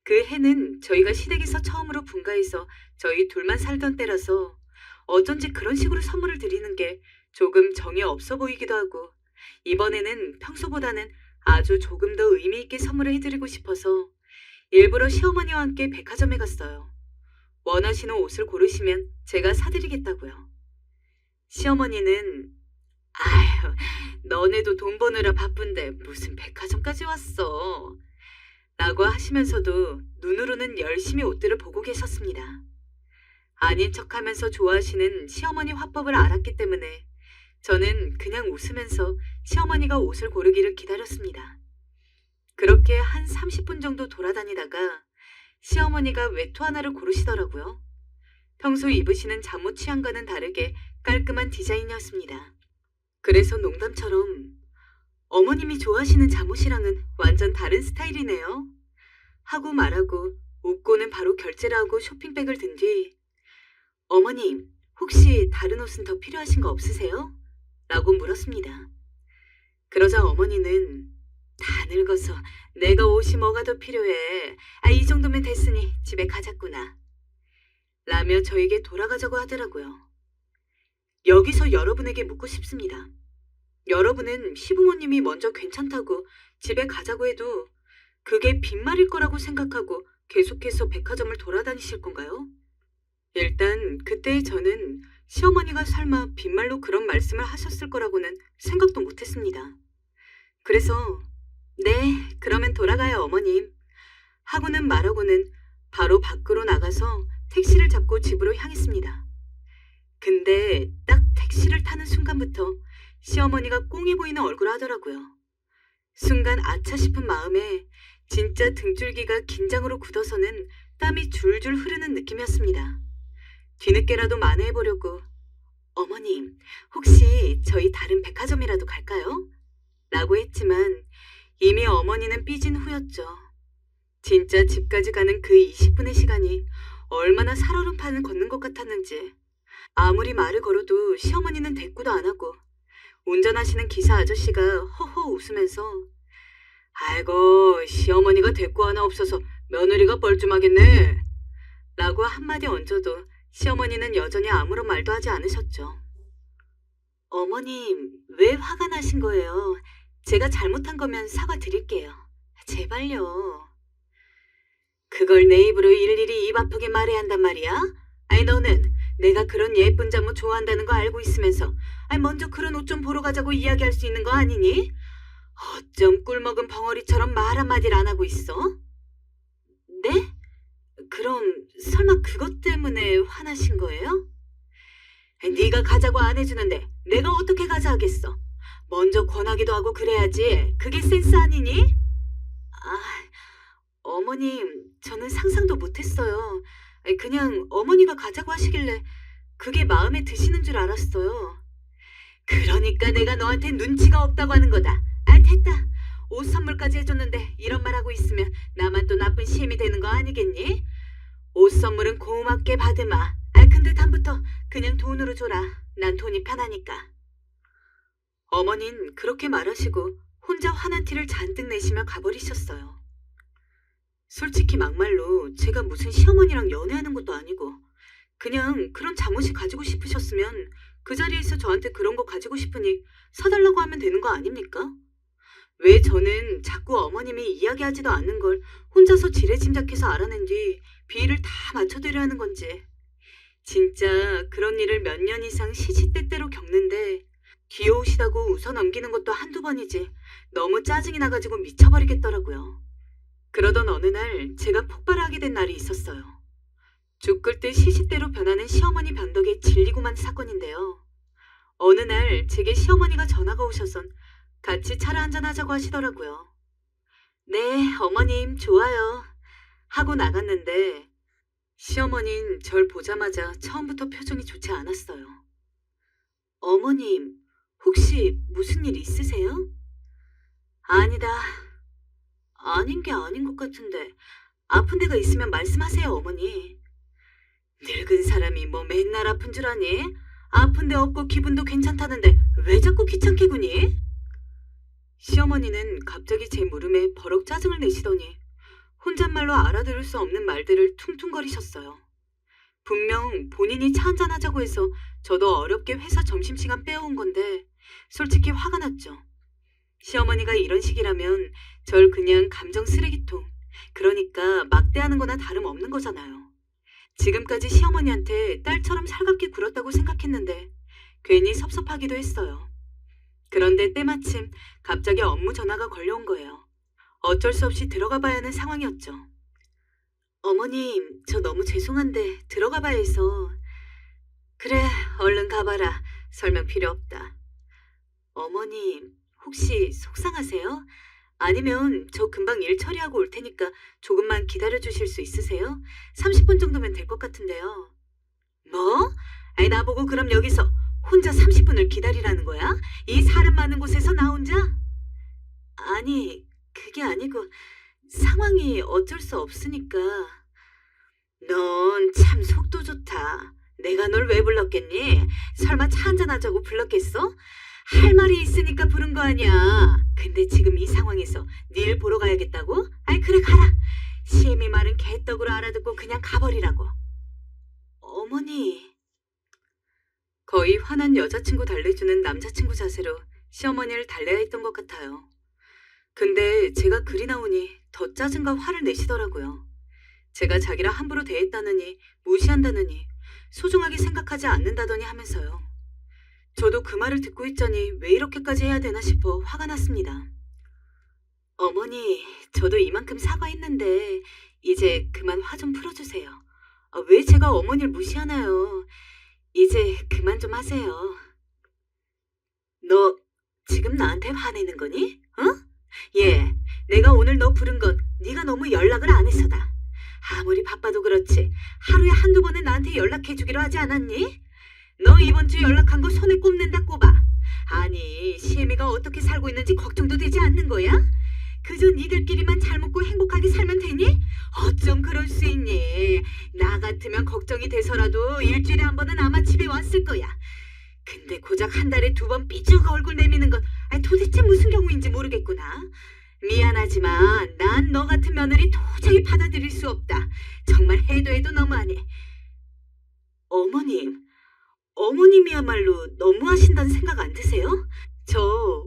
그 해는 저희가 시댁에서 처음으로 분가해서 저희 둘만 살던 때라서 어쩐지 그런 식으로 선물을 드리는 게 조금 정이 없어 보이기도 하고 이번에는 평소보다는 아주 조금 더 의미 있게 선물을 해드리고 싶어서 일부러 시어머니와 함께 백화점에 갔어요. 원하시는 옷을 고르시면 제가 사드리겠다고요. 시어머니는 아휴, 너네도 돈 버느라 바쁜데 무슨 백화점까지 왔어? 라고 하시면서도 눈으로는 열심히 옷들을 보고 계셨습니다. 아닌 척하면서 좋아하시는 시어머니 화법을 알았기 때문에 저는 그냥 웃으면서 시어머니가 옷을 고르기를 기다렸습니다. 그렇게 한 30분 정도 돌아다니다가 시어머니가 외투 하나를 고르시더라고요. 평소 입으시는 잠옷 취향과는 다르게 깔끔한 디자인이었습니다. 그래서 농담처럼 어머님이 좋아하시는 잠옷이랑은 완전 다른 스타일이네요. 하고 말하고 웃고는 바로 결제를 하고 쇼핑백을 든 뒤 어머님, 혹시 다른 옷은 더 필요하신 거 없으세요? 라고 물었습니다. 그러자 어머니는 다 늙어서 내가 옷이 뭐가 더 필요해. 이 정도면 됐으니 집에 가자꾸나. 라며 저에게 돌아가자고 하더라고요. 여기서 여러분에게 묻고 싶습니다. 여러분은 시부모님이 먼저 괜찮다고 집에 가자고 해도 그게 빈말일 거라고 생각하고 계속해서 백화점을 돌아다니실 건가요? 일단 그때의 저는 시어머니가 설마 빈말로 그런 말씀을 하셨을 거라고는 생각도 못했습니다. 그래서 네, 그러면 돌아가요 어머님. 하고는 말하고는 바로 밖으로 나가서 택시를 잡고 집으로 향했습니다. 근데 딱 택시를 타는 순간부터 시어머니가 꽁해 보이는 얼굴을 하더라고요. 순간 아차 싶은 마음에 진짜 등줄기가 긴장으로 굳어서는 땀이 줄줄 흐르는 느낌이었습니다. 뒤늦게라도 만회해보려고 어머님, 혹시 저희 다른 백화점이라도 갈까요? 라고 했지만 이미 어머니는 삐진 후였죠. 진짜 집까지 가는 그 20분의 시간이 얼마나 살얼음판을 걷는 것 같았는지 아무리 말을 걸어도 시어머니는 대꾸도 안 하고 운전하시는 기사 아저씨가 허허 웃으면서 아이고 시어머니가 대꾸 하나 없어서 며느리가 뻘쭘하겠네 라고 한마디 얹어도 시어머니는 여전히 아무런 말도 하지 않으셨죠. 어머님, 왜 화가 나신 거예요? 제가 잘못한 거면 사과드릴게요. 제발요. 그걸 내 입으로 일일이 입 아프게 말해야 한단 말이야? 너는 내가 그런 예쁜 잠옷 좋아한다는 거 알고 있으면서 먼저 그런 옷 좀 보러 가자고 이야기할 수 있는 거 아니니? 어쩜 꿀먹은 벙어리처럼 말 한마디를 안 하고 있어? 네? 그럼 설마 그것 때문에 화나신 거예요? 네가 가자고 안 해주는데 내가 어떻게 가자 하겠어? 먼저 권하기도 하고 그래야지. 그게 센스 아니니? 어머님, 저는 상상도 못했어요. 그냥 어머니가 가자고 하시길래 그게 마음에 드시는 줄 알았어요. 그러니까 내가 너한테 눈치가 없다고 하는 거다. 됐다. 옷 선물까지 해줬는데 이런 말 하고 있으면 나만 또 나쁜 시엠이 되는 거 아니겠니? 옷 선물은 고맙게 받으마. 근데 다음부터 그냥 돈으로 줘라. 난 돈이 편하니까. 어머닌 그렇게 말하시고 혼자 화난 티를 잔뜩 내시며 가버리셨어요. 솔직히 막말로 제가 무슨 시어머니랑 연애하는 것도 아니고 그냥 그런 잠옷이 가지고 싶으셨으면 그 자리에서 저한테 그런 거 가지고 싶으니 사달라고 하면 되는 거 아닙니까? 왜 저는 자꾸 어머님이 이야기하지도 않는 걸 혼자서 지레짐작해서 알아낸 뒤 비위를 다 맞춰드려 하는 건지. 진짜 그런 일을 몇 년 이상 시시때때로 겪는데 귀여우시다고 웃어 넘기는 것도 한두 번이지 너무 짜증이 나가지고 미쳐버리겠더라고요. 그러던 어느 날 제가 폭발하게 된 날이 있었어요. 죽 끓듯 시시때로 변하는 시어머니 변덕에 질리고만 사건인데요. 어느 날 제게 시어머니가 전화가 오셔선 같이 차를 한잔 하자고 하시더라고요. 네, 어머님, 좋아요. 하고 나갔는데 시어머니는 절 보자마자 처음부터 표정이 좋지 않았어요. 어머님, 혹시 무슨 일 있으세요? 아니다. 아닌 게 아닌 것 같은데 아픈 데가 있으면 말씀하세요, 어머니. 늙은 사람이 뭐 맨날 아픈 줄 아니? 아픈 데 없고 기분도 괜찮다는데 왜 자꾸 귀찮게 구니? 시어머니는 갑자기 제 물음에 버럭 짜증을 내시더니 혼잣말로 알아들을 수 없는 말들을 퉁퉁거리셨어요. 분명 본인이 차 한잔 하자고 해서 저도 어렵게 회사 점심시간 빼어온 건데 솔직히 화가 났죠. 시어머니가 이런 식이라면 절 그냥 감정 쓰레기통, 그러니까 막대하는 거나 다름없는 거잖아요. 지금까지 시어머니한테 딸처럼 살갑게 굴었다고 생각했는데 괜히 섭섭하기도 했어요. 그런데 때마침 갑자기 업무 전화가 걸려온 거예요. 어쩔 수 없이 들어가 봐야 하는 상황이었죠. 어머님, 저 너무 죄송한데 들어가 봐야 해서. 그래, 얼른 가봐라. 설명 필요 없다. 어머님, 혹시 속상하세요? 아니면 저 금방 일 처리하고 올 테니까 조금만 기다려 주실 수 있으세요? 30분 정도면 될 것 같은데요. 뭐? 아이, 나보고 그럼 여기서 혼자 30분을 기다리라는 거야? 이 사람 많은 곳에서 나 혼자? 아니, 그게 아니고 상황이 어쩔 수 없으니까. 넌 참 속도 좋다. 내가 널 왜 불렀겠니? 설마 차 한잔 하자고 불렀겠어? 할 말이 있으니까 부른 거 아니야. 근데 지금 이 상황에서 네 일 보러 가야겠다고? 아이, 그래, 가라. 시애미 말은 개떡으로 알아듣고 그냥 가버리라고. 어머니. 거의 화난 여자친구 달래주는 남자친구 자세로 시어머니를 달래야 했던 것 같아요. 근데 제가 그리 나오니 더 짜증과 화를 내시더라고요. 제가 자기랑 함부로 대했다느니 무시한다느니 소중하게 생각하지 않는다더니 하면서요. 저도 그 말을 듣고 있자니 왜 이렇게까지 해야 되나 싶어 화가 났습니다. 어머니, 저도 이만큼 사과했는데 이제 그만 화 좀 풀어주세요. 왜 제가 어머니를 무시하나요? 이제 그만 좀 하세요. 너 지금 나한테 화내는 거니? 어? 예, 내가 오늘 너 부른 건 네가 너무 연락을 안 해서다. 아무리 바빠도 그렇지 하루에 한두 번은 나한테 연락해주기로 하지 않았니? 너 이번 주 연락한 거 손에 꼽는다 꼽아. 아니, 시애미가 어떻게 살고 있는지 걱정도 되지 않는 거야? 그저 니들끼리만 잘 먹고 행복하게 살면 되니? 어쩜 그럴 수 있니? 나 같으면 걱정이 돼서라도 일주일에 한 번은 아마 집에 왔을 거야. 근데 고작 한 달에 2번 삐죽 얼굴 내미는 건 도대체 무슨 경우인지 모르겠구나. 미안하지만 난 너 같은 며느리 도저히 받아들일 수 없다. 정말 해도 해도 너무하네. 어머님이야말로 너무하신다는 생각 안 드세요? 저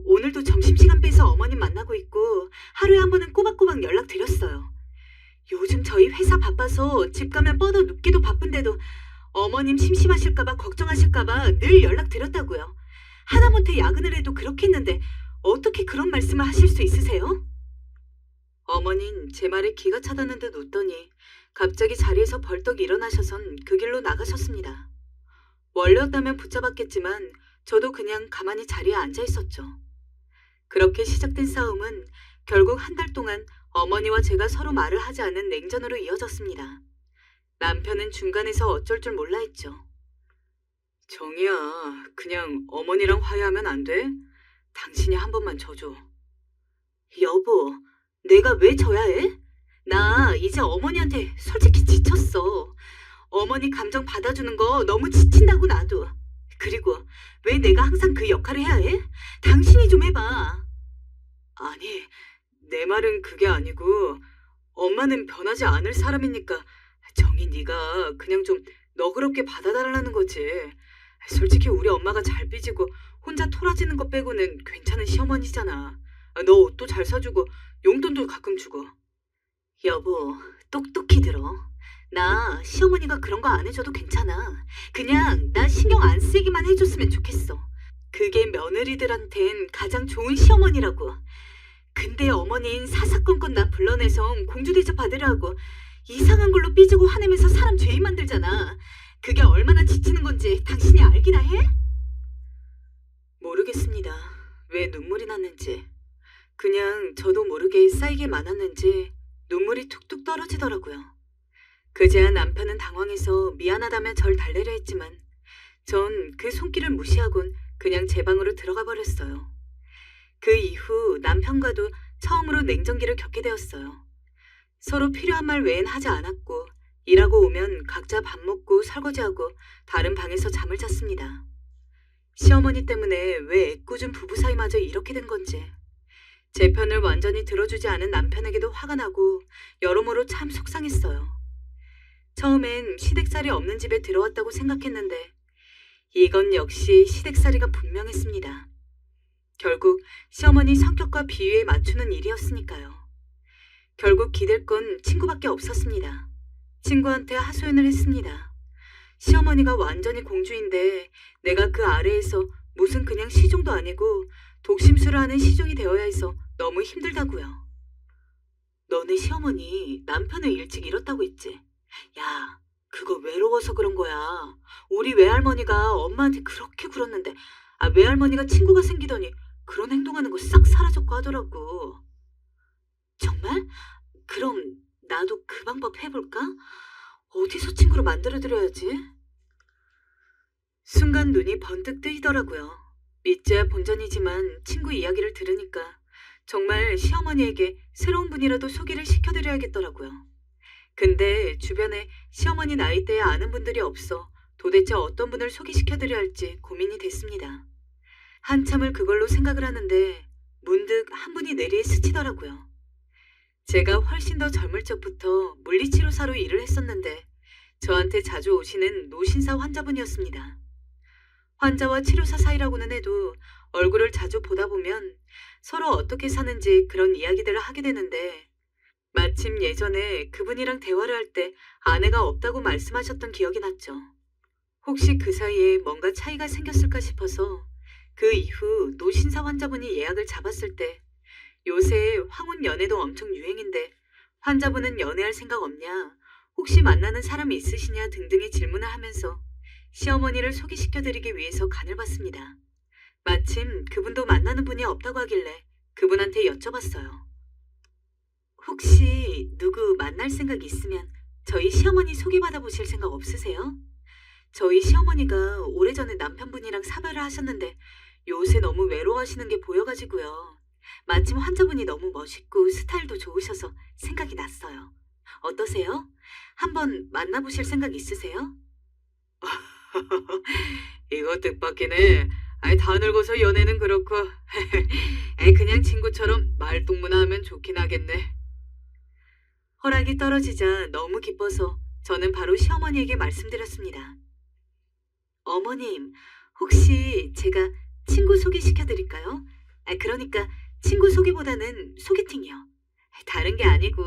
오늘도 점심시간 빼서 어머님 만나고 있고 하루에 한 번은 꼬박꼬박 연락드렸어요. 요즘 저희 회사 바빠서 집 가면 뻗어 눕기도 바쁜데도 어머님 심심하실까봐 걱정하실까봐 늘 연락드렸다고요. 하다못해 야근을 해도 그렇게 했는데 어떻게 그런 말씀을 하실 수 있으세요? 어머닌 제 말에 기가 차다는 듯 웃더니 갑자기 자리에서 벌떡 일어나셔선 그 길로 나가셨습니다. 원래였다면 붙잡았겠지만 저도 그냥 가만히 자리에 앉아 있었죠. 그렇게 시작된 싸움은 결국 한 달 동안 어머니와 제가 서로 말을 하지 않은 냉전으로 이어졌습니다. 남편은 중간에서 어쩔 줄 몰라 했죠. 정이야, 그냥 어머니랑 화해하면 안 돼? 당신이 한 번만 져줘. 여보, 내가 왜 져야 해? 나 이제 어머니한테 솔직히 지쳤어. 어머니 감정 받아주는 거 너무 지친다고 나도. 그리고 왜 내가 항상 그 역할을 해야 해? 당신이 좀 해봐. 아니, 내 말은 그게 아니고 엄마는 변하지 않을 사람이니까 정이 네가 그냥 좀 너그럽게 받아달라는 거지. 솔직히 우리 엄마가 잘 삐지고 혼자 토라지는 것 빼고는 괜찮은 시어머니잖아. 너 옷도 잘 사주고 용돈도 가끔 주고. 여보, 똑똑히 들어. 나 시어머니가 그런 거 안 해줘도 괜찮아. 그냥 나 신경 안 쓰기만 해줬으면 좋겠어. 그게 며느리들한텐 가장 좋은 시어머니라고. 근데 어머니는 사사건건 나 불러내서 공주대접 받으라고 이상한 걸로 삐지고 화내면서 사람 죄인 만들잖아. 그게 얼마나 지치는 건지 당신이 알기나 해? 모르겠습니다. 왜 눈물이 났는지. 그냥 저도 모르게 쌓이게 많았는지 눈물이 툭툭 떨어지더라고요. 그제야 남편은 당황해서 미안하다며 절 달래려 했지만 전 그 손길을 무시하곤 그냥 제 방으로 들어가 버렸어요. 그 이후 남편과도 처음으로 냉전기를 겪게 되었어요. 서로 필요한 말 외엔 하지 않았고 일하고 오면 각자 밥 먹고 설거지하고 다른 방에서 잠을 잤습니다. 시어머니 때문에 왜 애꿎은 부부 사이마저 이렇게 된 건지 제 편을 완전히 들어주지 않은 남편에게도 화가 나고 여러모로 참 속상했어요. 처음엔 시댁살이 없는 집에 들어왔다고 생각했는데 이건 역시 시댁살이가 분명했습니다. 결국 시어머니 성격과 비위에 맞추는 일이었으니까요. 결국 기댈 건 친구밖에 없었습니다. 친구한테 하소연을 했습니다. 시어머니가 완전히 공주인데 내가 그 아래에서 무슨 그냥 시종도 아니고 독심술을 하는 시종이 되어야 해서 너무 힘들다고요. 너네 시어머니 남편을 일찍 잃었다고 했지? 야, 그거 외로워서 그런 거야. 우리 외할머니가 엄마한테 그렇게 굴었는데 외할머니가 친구가 생기더니 그런 행동하는 거 싹 사라졌고 하더라고. 정말? 그럼 나도 그 방법 해볼까? 어디서 친구를 만들어드려야지? 순간 눈이 번뜩 뜨이더라고요. 믿져야 본전이지만 친구 이야기를 들으니까 정말 시어머니에게 새로운 분이라도 소개를 시켜드려야겠더라고요. 근데 주변에 시어머니 나이대에 아는 분들이 없어 도대체 어떤 분을 소개시켜드려야 할지 고민이 됐습니다. 한참을 그걸로 생각을 하는데 문득 한 분이 뇌리에 스치더라고요. 제가 훨씬 더 젊을 적부터 물리치료사로 일을 했었는데 저한테 자주 오시는 노신사 환자분이었습니다. 환자와 치료사 사이라고는 해도 얼굴을 자주 보다 보면 서로 어떻게 사는지 그런 이야기들을 하게 되는데 마침 예전에 그분이랑 대화를 할 때 아내가 없다고 말씀하셨던 기억이 났죠. 혹시 그 사이에 뭔가 차이가 생겼을까 싶어서 그 이후 노신사 환자분이 예약을 잡았을 때 요새 황혼 연애도 엄청 유행인데 환자분은 연애할 생각 없냐, 혹시 만나는 사람이 있으시냐 등등의 질문을 하면서 시어머니를 소개시켜드리기 위해서 간을 봤습니다. 마침 그분도 만나는 분이 없다고 하길래 그분한테 여쭤봤어요. 혹시 누구 만날 생각 있으면 저희 시어머니 소개받아 보실 생각 없으세요? 저희 시어머니가 오래전에 남편분이랑 사별을 하셨는데 요새 너무 외로워하시는 게 보여가지고요. 마침 환자분이 너무 멋있고 스타일도 좋으셔서 생각이 났어요. 어떠세요? 한번 만나보실 생각 있으세요? 이거 뜻밖이네. 다 늙어서 연애는 그렇고 그냥 친구처럼 말동무나 하면 좋긴 하겠네. 허락이 떨어지자 너무 기뻐서 저는 바로 시어머니에게 말씀드렸습니다. 어머님, 혹시 제가 친구 소개시켜드릴까요? 그러니까 친구 소개보다는 소개팅이요. 다른 게 아니고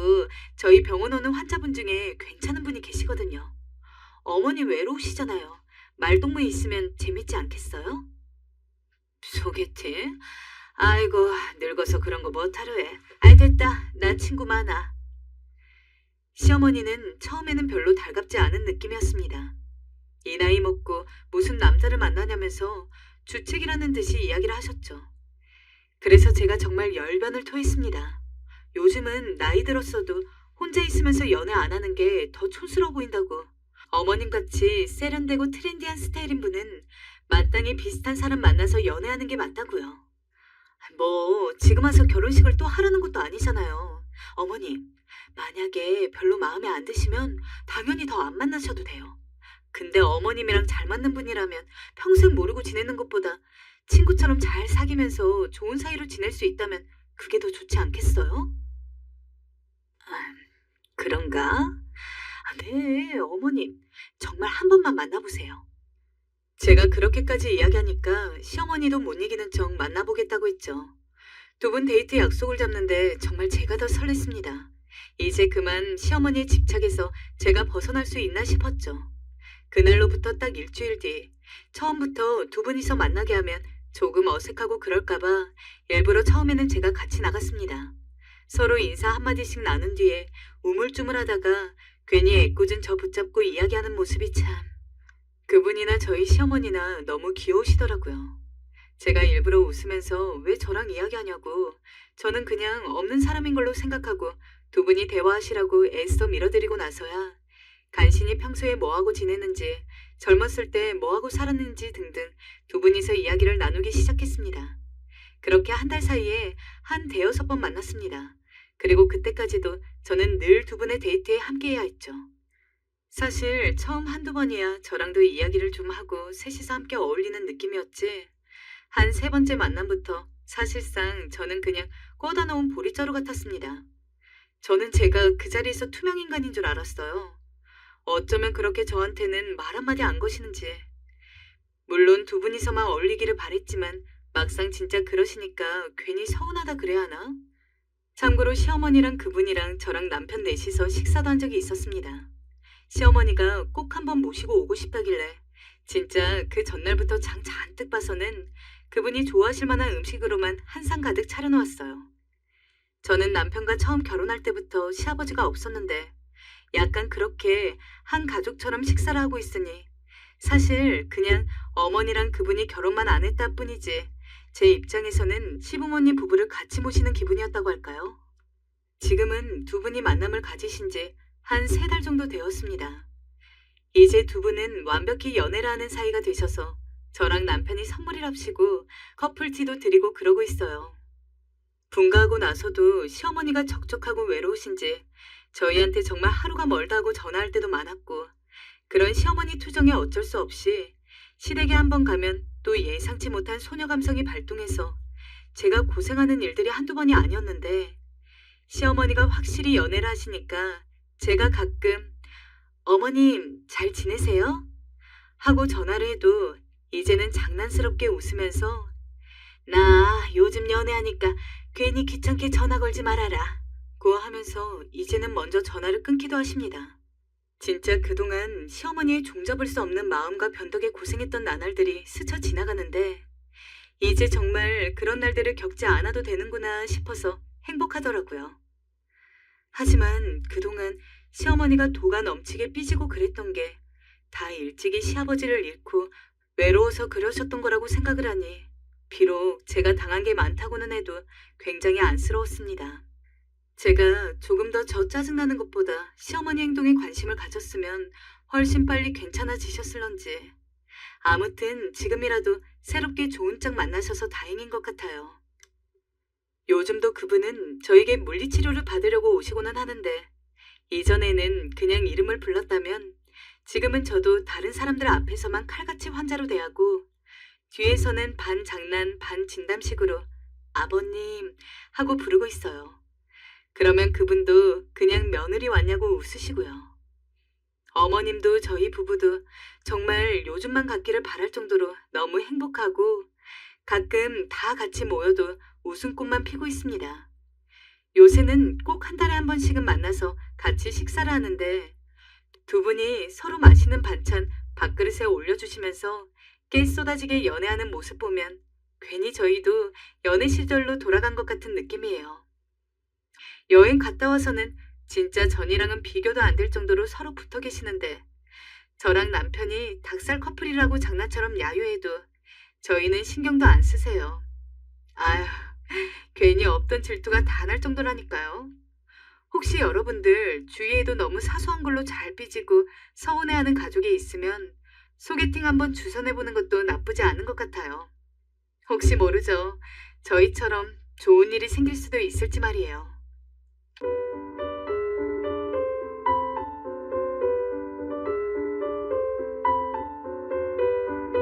저희 병원 오는 환자분 중에 괜찮은 분이 계시거든요. 어머니 외로우시잖아요. 말동무 있으면 재밌지 않겠어요? 소개팅? 아이고, 늙어서 그런 거 못하려 해. 됐다. 나 친구 많아. 시어머니는 처음에는 별로 달갑지 않은 느낌이었습니다. 이 나이 먹고 무슨 남자를 만나냐면서 주책이라는 듯이 이야기를 하셨죠. 그래서 제가 정말 열변을 토했습니다. 요즘은 나이 들었어도 혼자 있으면서 연애 안 하는 게 더 촌스러워 보인다고. 어머님같이 세련되고 트렌디한 스타일인 분은 마땅히 비슷한 사람 만나서 연애하는 게 맞다고요. 뭐 지금 와서 결혼식을 또 하라는 것도 아니잖아요. 어머님, 만약에 별로 마음에 안 드시면 당연히 더 안 만나셔도 돼요. 근데 어머님이랑 잘 맞는 분이라면 평생 모르고 지내는 것보다 친구처럼 잘 사귀면서 좋은 사이로 지낼 수 있다면 그게 더 좋지 않겠어요? 그런가? 네, 어머님. 정말 한 번만 만나보세요. 제가 그렇게까지 이야기하니까 시어머니도 못 이기는 척 만나보겠다고 했죠. 두 분 데이트 약속을 잡는데 정말 제가 더 설렜습니다. 이제 그만 시어머니의 집착에서 제가 벗어날 수 있나 싶었죠. 그날로부터 딱 일주일 뒤, 처음부터 두 분이서 만나게 하면 조금 어색하고 그럴까봐 일부러 처음에는 제가 같이 나갔습니다. 서로 인사 한마디씩 나눈 뒤에 우물쭈물하다가 괜히 애꿎은 저 붙잡고 이야기하는 모습이 참, 그분이나 저희 시어머니나 너무 귀여우시더라고요. 제가 일부러 웃으면서 왜 저랑 이야기하냐고, 저는 그냥 없는 사람인 걸로 생각하고 두 분이 대화하시라고 애써 밀어드리고 나서야 간신히 평소에 뭐하고 지냈는지, 젊었을 때 뭐하고 살았는지 등등 두 분이서 이야기를 나누기 시작했습니다. 그렇게 한 달 사이에 한 대여섯 번 만났습니다. 그리고 그때까지도 저는 늘 두 분의 데이트에 함께해야 했죠. 사실 처음 한두 번이야 저랑도 이야기를 좀 하고 셋이서 함께 어울리는 느낌이었지, 한 세 번째 만남부터 사실상 저는 그냥 꽂아 놓은 보리자루 같았습니다. 저는 제가 그 자리에서 투명인간인 줄 알았어요. 어쩌면 그렇게 저한테는 말 한마디 안 거시는지. 물론 두 분이서만 어울리기를 바랬지만 막상 진짜 그러시니까 괜히 서운하다 그래야 하나? 참고로 시어머니랑 그분이랑 저랑 남편 넷이서 식사도 한 적이 있었습니다. 시어머니가 꼭 한번 모시고 오고 싶다길래 진짜 그 전날부터 장 잔뜩 봐서는 그분이 좋아하실 만한 음식으로만 한 상 가득 차려놓았어요. 저는 남편과 처음 결혼할 때부터 시아버지가 없었는데 약간 그렇게 한 가족처럼 식사를 하고 있으니 사실 그냥 어머니랑 그분이 결혼만 안 했다 뿐이지 제 입장에서는 시부모님 부부를 같이 모시는 기분이었다고 할까요? 지금은 두 분이 만남을 가지신 지 한 세 달 정도 되었습니다. 이제 두 분은 완벽히 연애를 하는 사이가 되셔서 저랑 남편이 선물이랍시고 커플티도 드리고 그러고 있어요. 분가하고 나서도 시어머니가 적적하고 외로우신지 저희한테 정말 하루가 멀다 하고 전화할 때도 많았고, 그런 시어머니 투정에 어쩔 수 없이 시댁에 한번 가면 또 예상치 못한 소녀 감성이 발동해서 제가 고생하는 일들이 한두 번이 아니었는데, 시어머니가 확실히 연애를 하시니까 제가 가끔 어머님 잘 지내세요? 하고 전화를 해도 이제는 장난스럽게 웃으면서 나 요즘 연애하니까 괜히 귀찮게 전화 걸지 말아라 고 하면서 이제는 먼저 전화를 끊기도 하십니다. 진짜 그동안 시어머니의 종잡을 수 없는 마음과 변덕에 고생했던 나날들이 스쳐 지나가는데 이제 정말 그런 날들을 겪지 않아도 되는구나 싶어서 행복하더라고요. 하지만 그동안 시어머니가 도가 넘치게 삐지고 그랬던 게 다 일찍이 시아버지를 잃고 외로워서 그러셨던 거라고 생각을 하니 비록 제가 당한 게 많다고는 해도 굉장히 안쓰러웠습니다. 제가 조금 더 저 짜증나는 것보다 시어머니 행동에 관심을 가졌으면 훨씬 빨리 괜찮아지셨을런지. 아무튼 지금이라도 새롭게 좋은 짝 만나셔서 다행인 것 같아요. 요즘도 그분은 저에게 물리치료를 받으려고 오시고는 하는데 이전에는 그냥 이름을 불렀다면 지금은 저도 다른 사람들 앞에서만 칼같이 환자로 대하고 뒤에서는 반 장난 반 진담식으로 아버님 하고 부르고 있어요. 그러면 그분도 그냥 며느리 왔냐고 웃으시고요. 어머님도 저희 부부도 정말 요즘만 같기를 바랄 정도로 너무 행복하고 가끔 다 같이 모여도 웃음꽃만 피고 있습니다. 요새는 꼭 한 달에 한 번씩은 만나서 같이 식사를 하는데 두 분이 서로 맛있는 반찬 밥그릇에 올려주시면서 깨 쏟아지게 연애하는 모습 보면 괜히 저희도 연애 시절로 돌아간 것 같은 느낌이에요. 여행 갔다 와서는 진짜 전이랑은 비교도 안 될 정도로 서로 붙어 계시는데 저랑 남편이 닭살 커플이라고 장난처럼 야유해도 저희는 신경도 안 쓰세요. 아휴, 괜히 없던 질투가 다 날 정도라니까요. 혹시 여러분들 주위에도 너무 사소한 걸로 잘 삐지고 서운해하는 가족이 있으면 소개팅 한번 주선해보는 것도 나쁘지 않은 것 같아요. 혹시 모르죠. 저희처럼 좋은 일이 생길 수도 있을지 말이에요.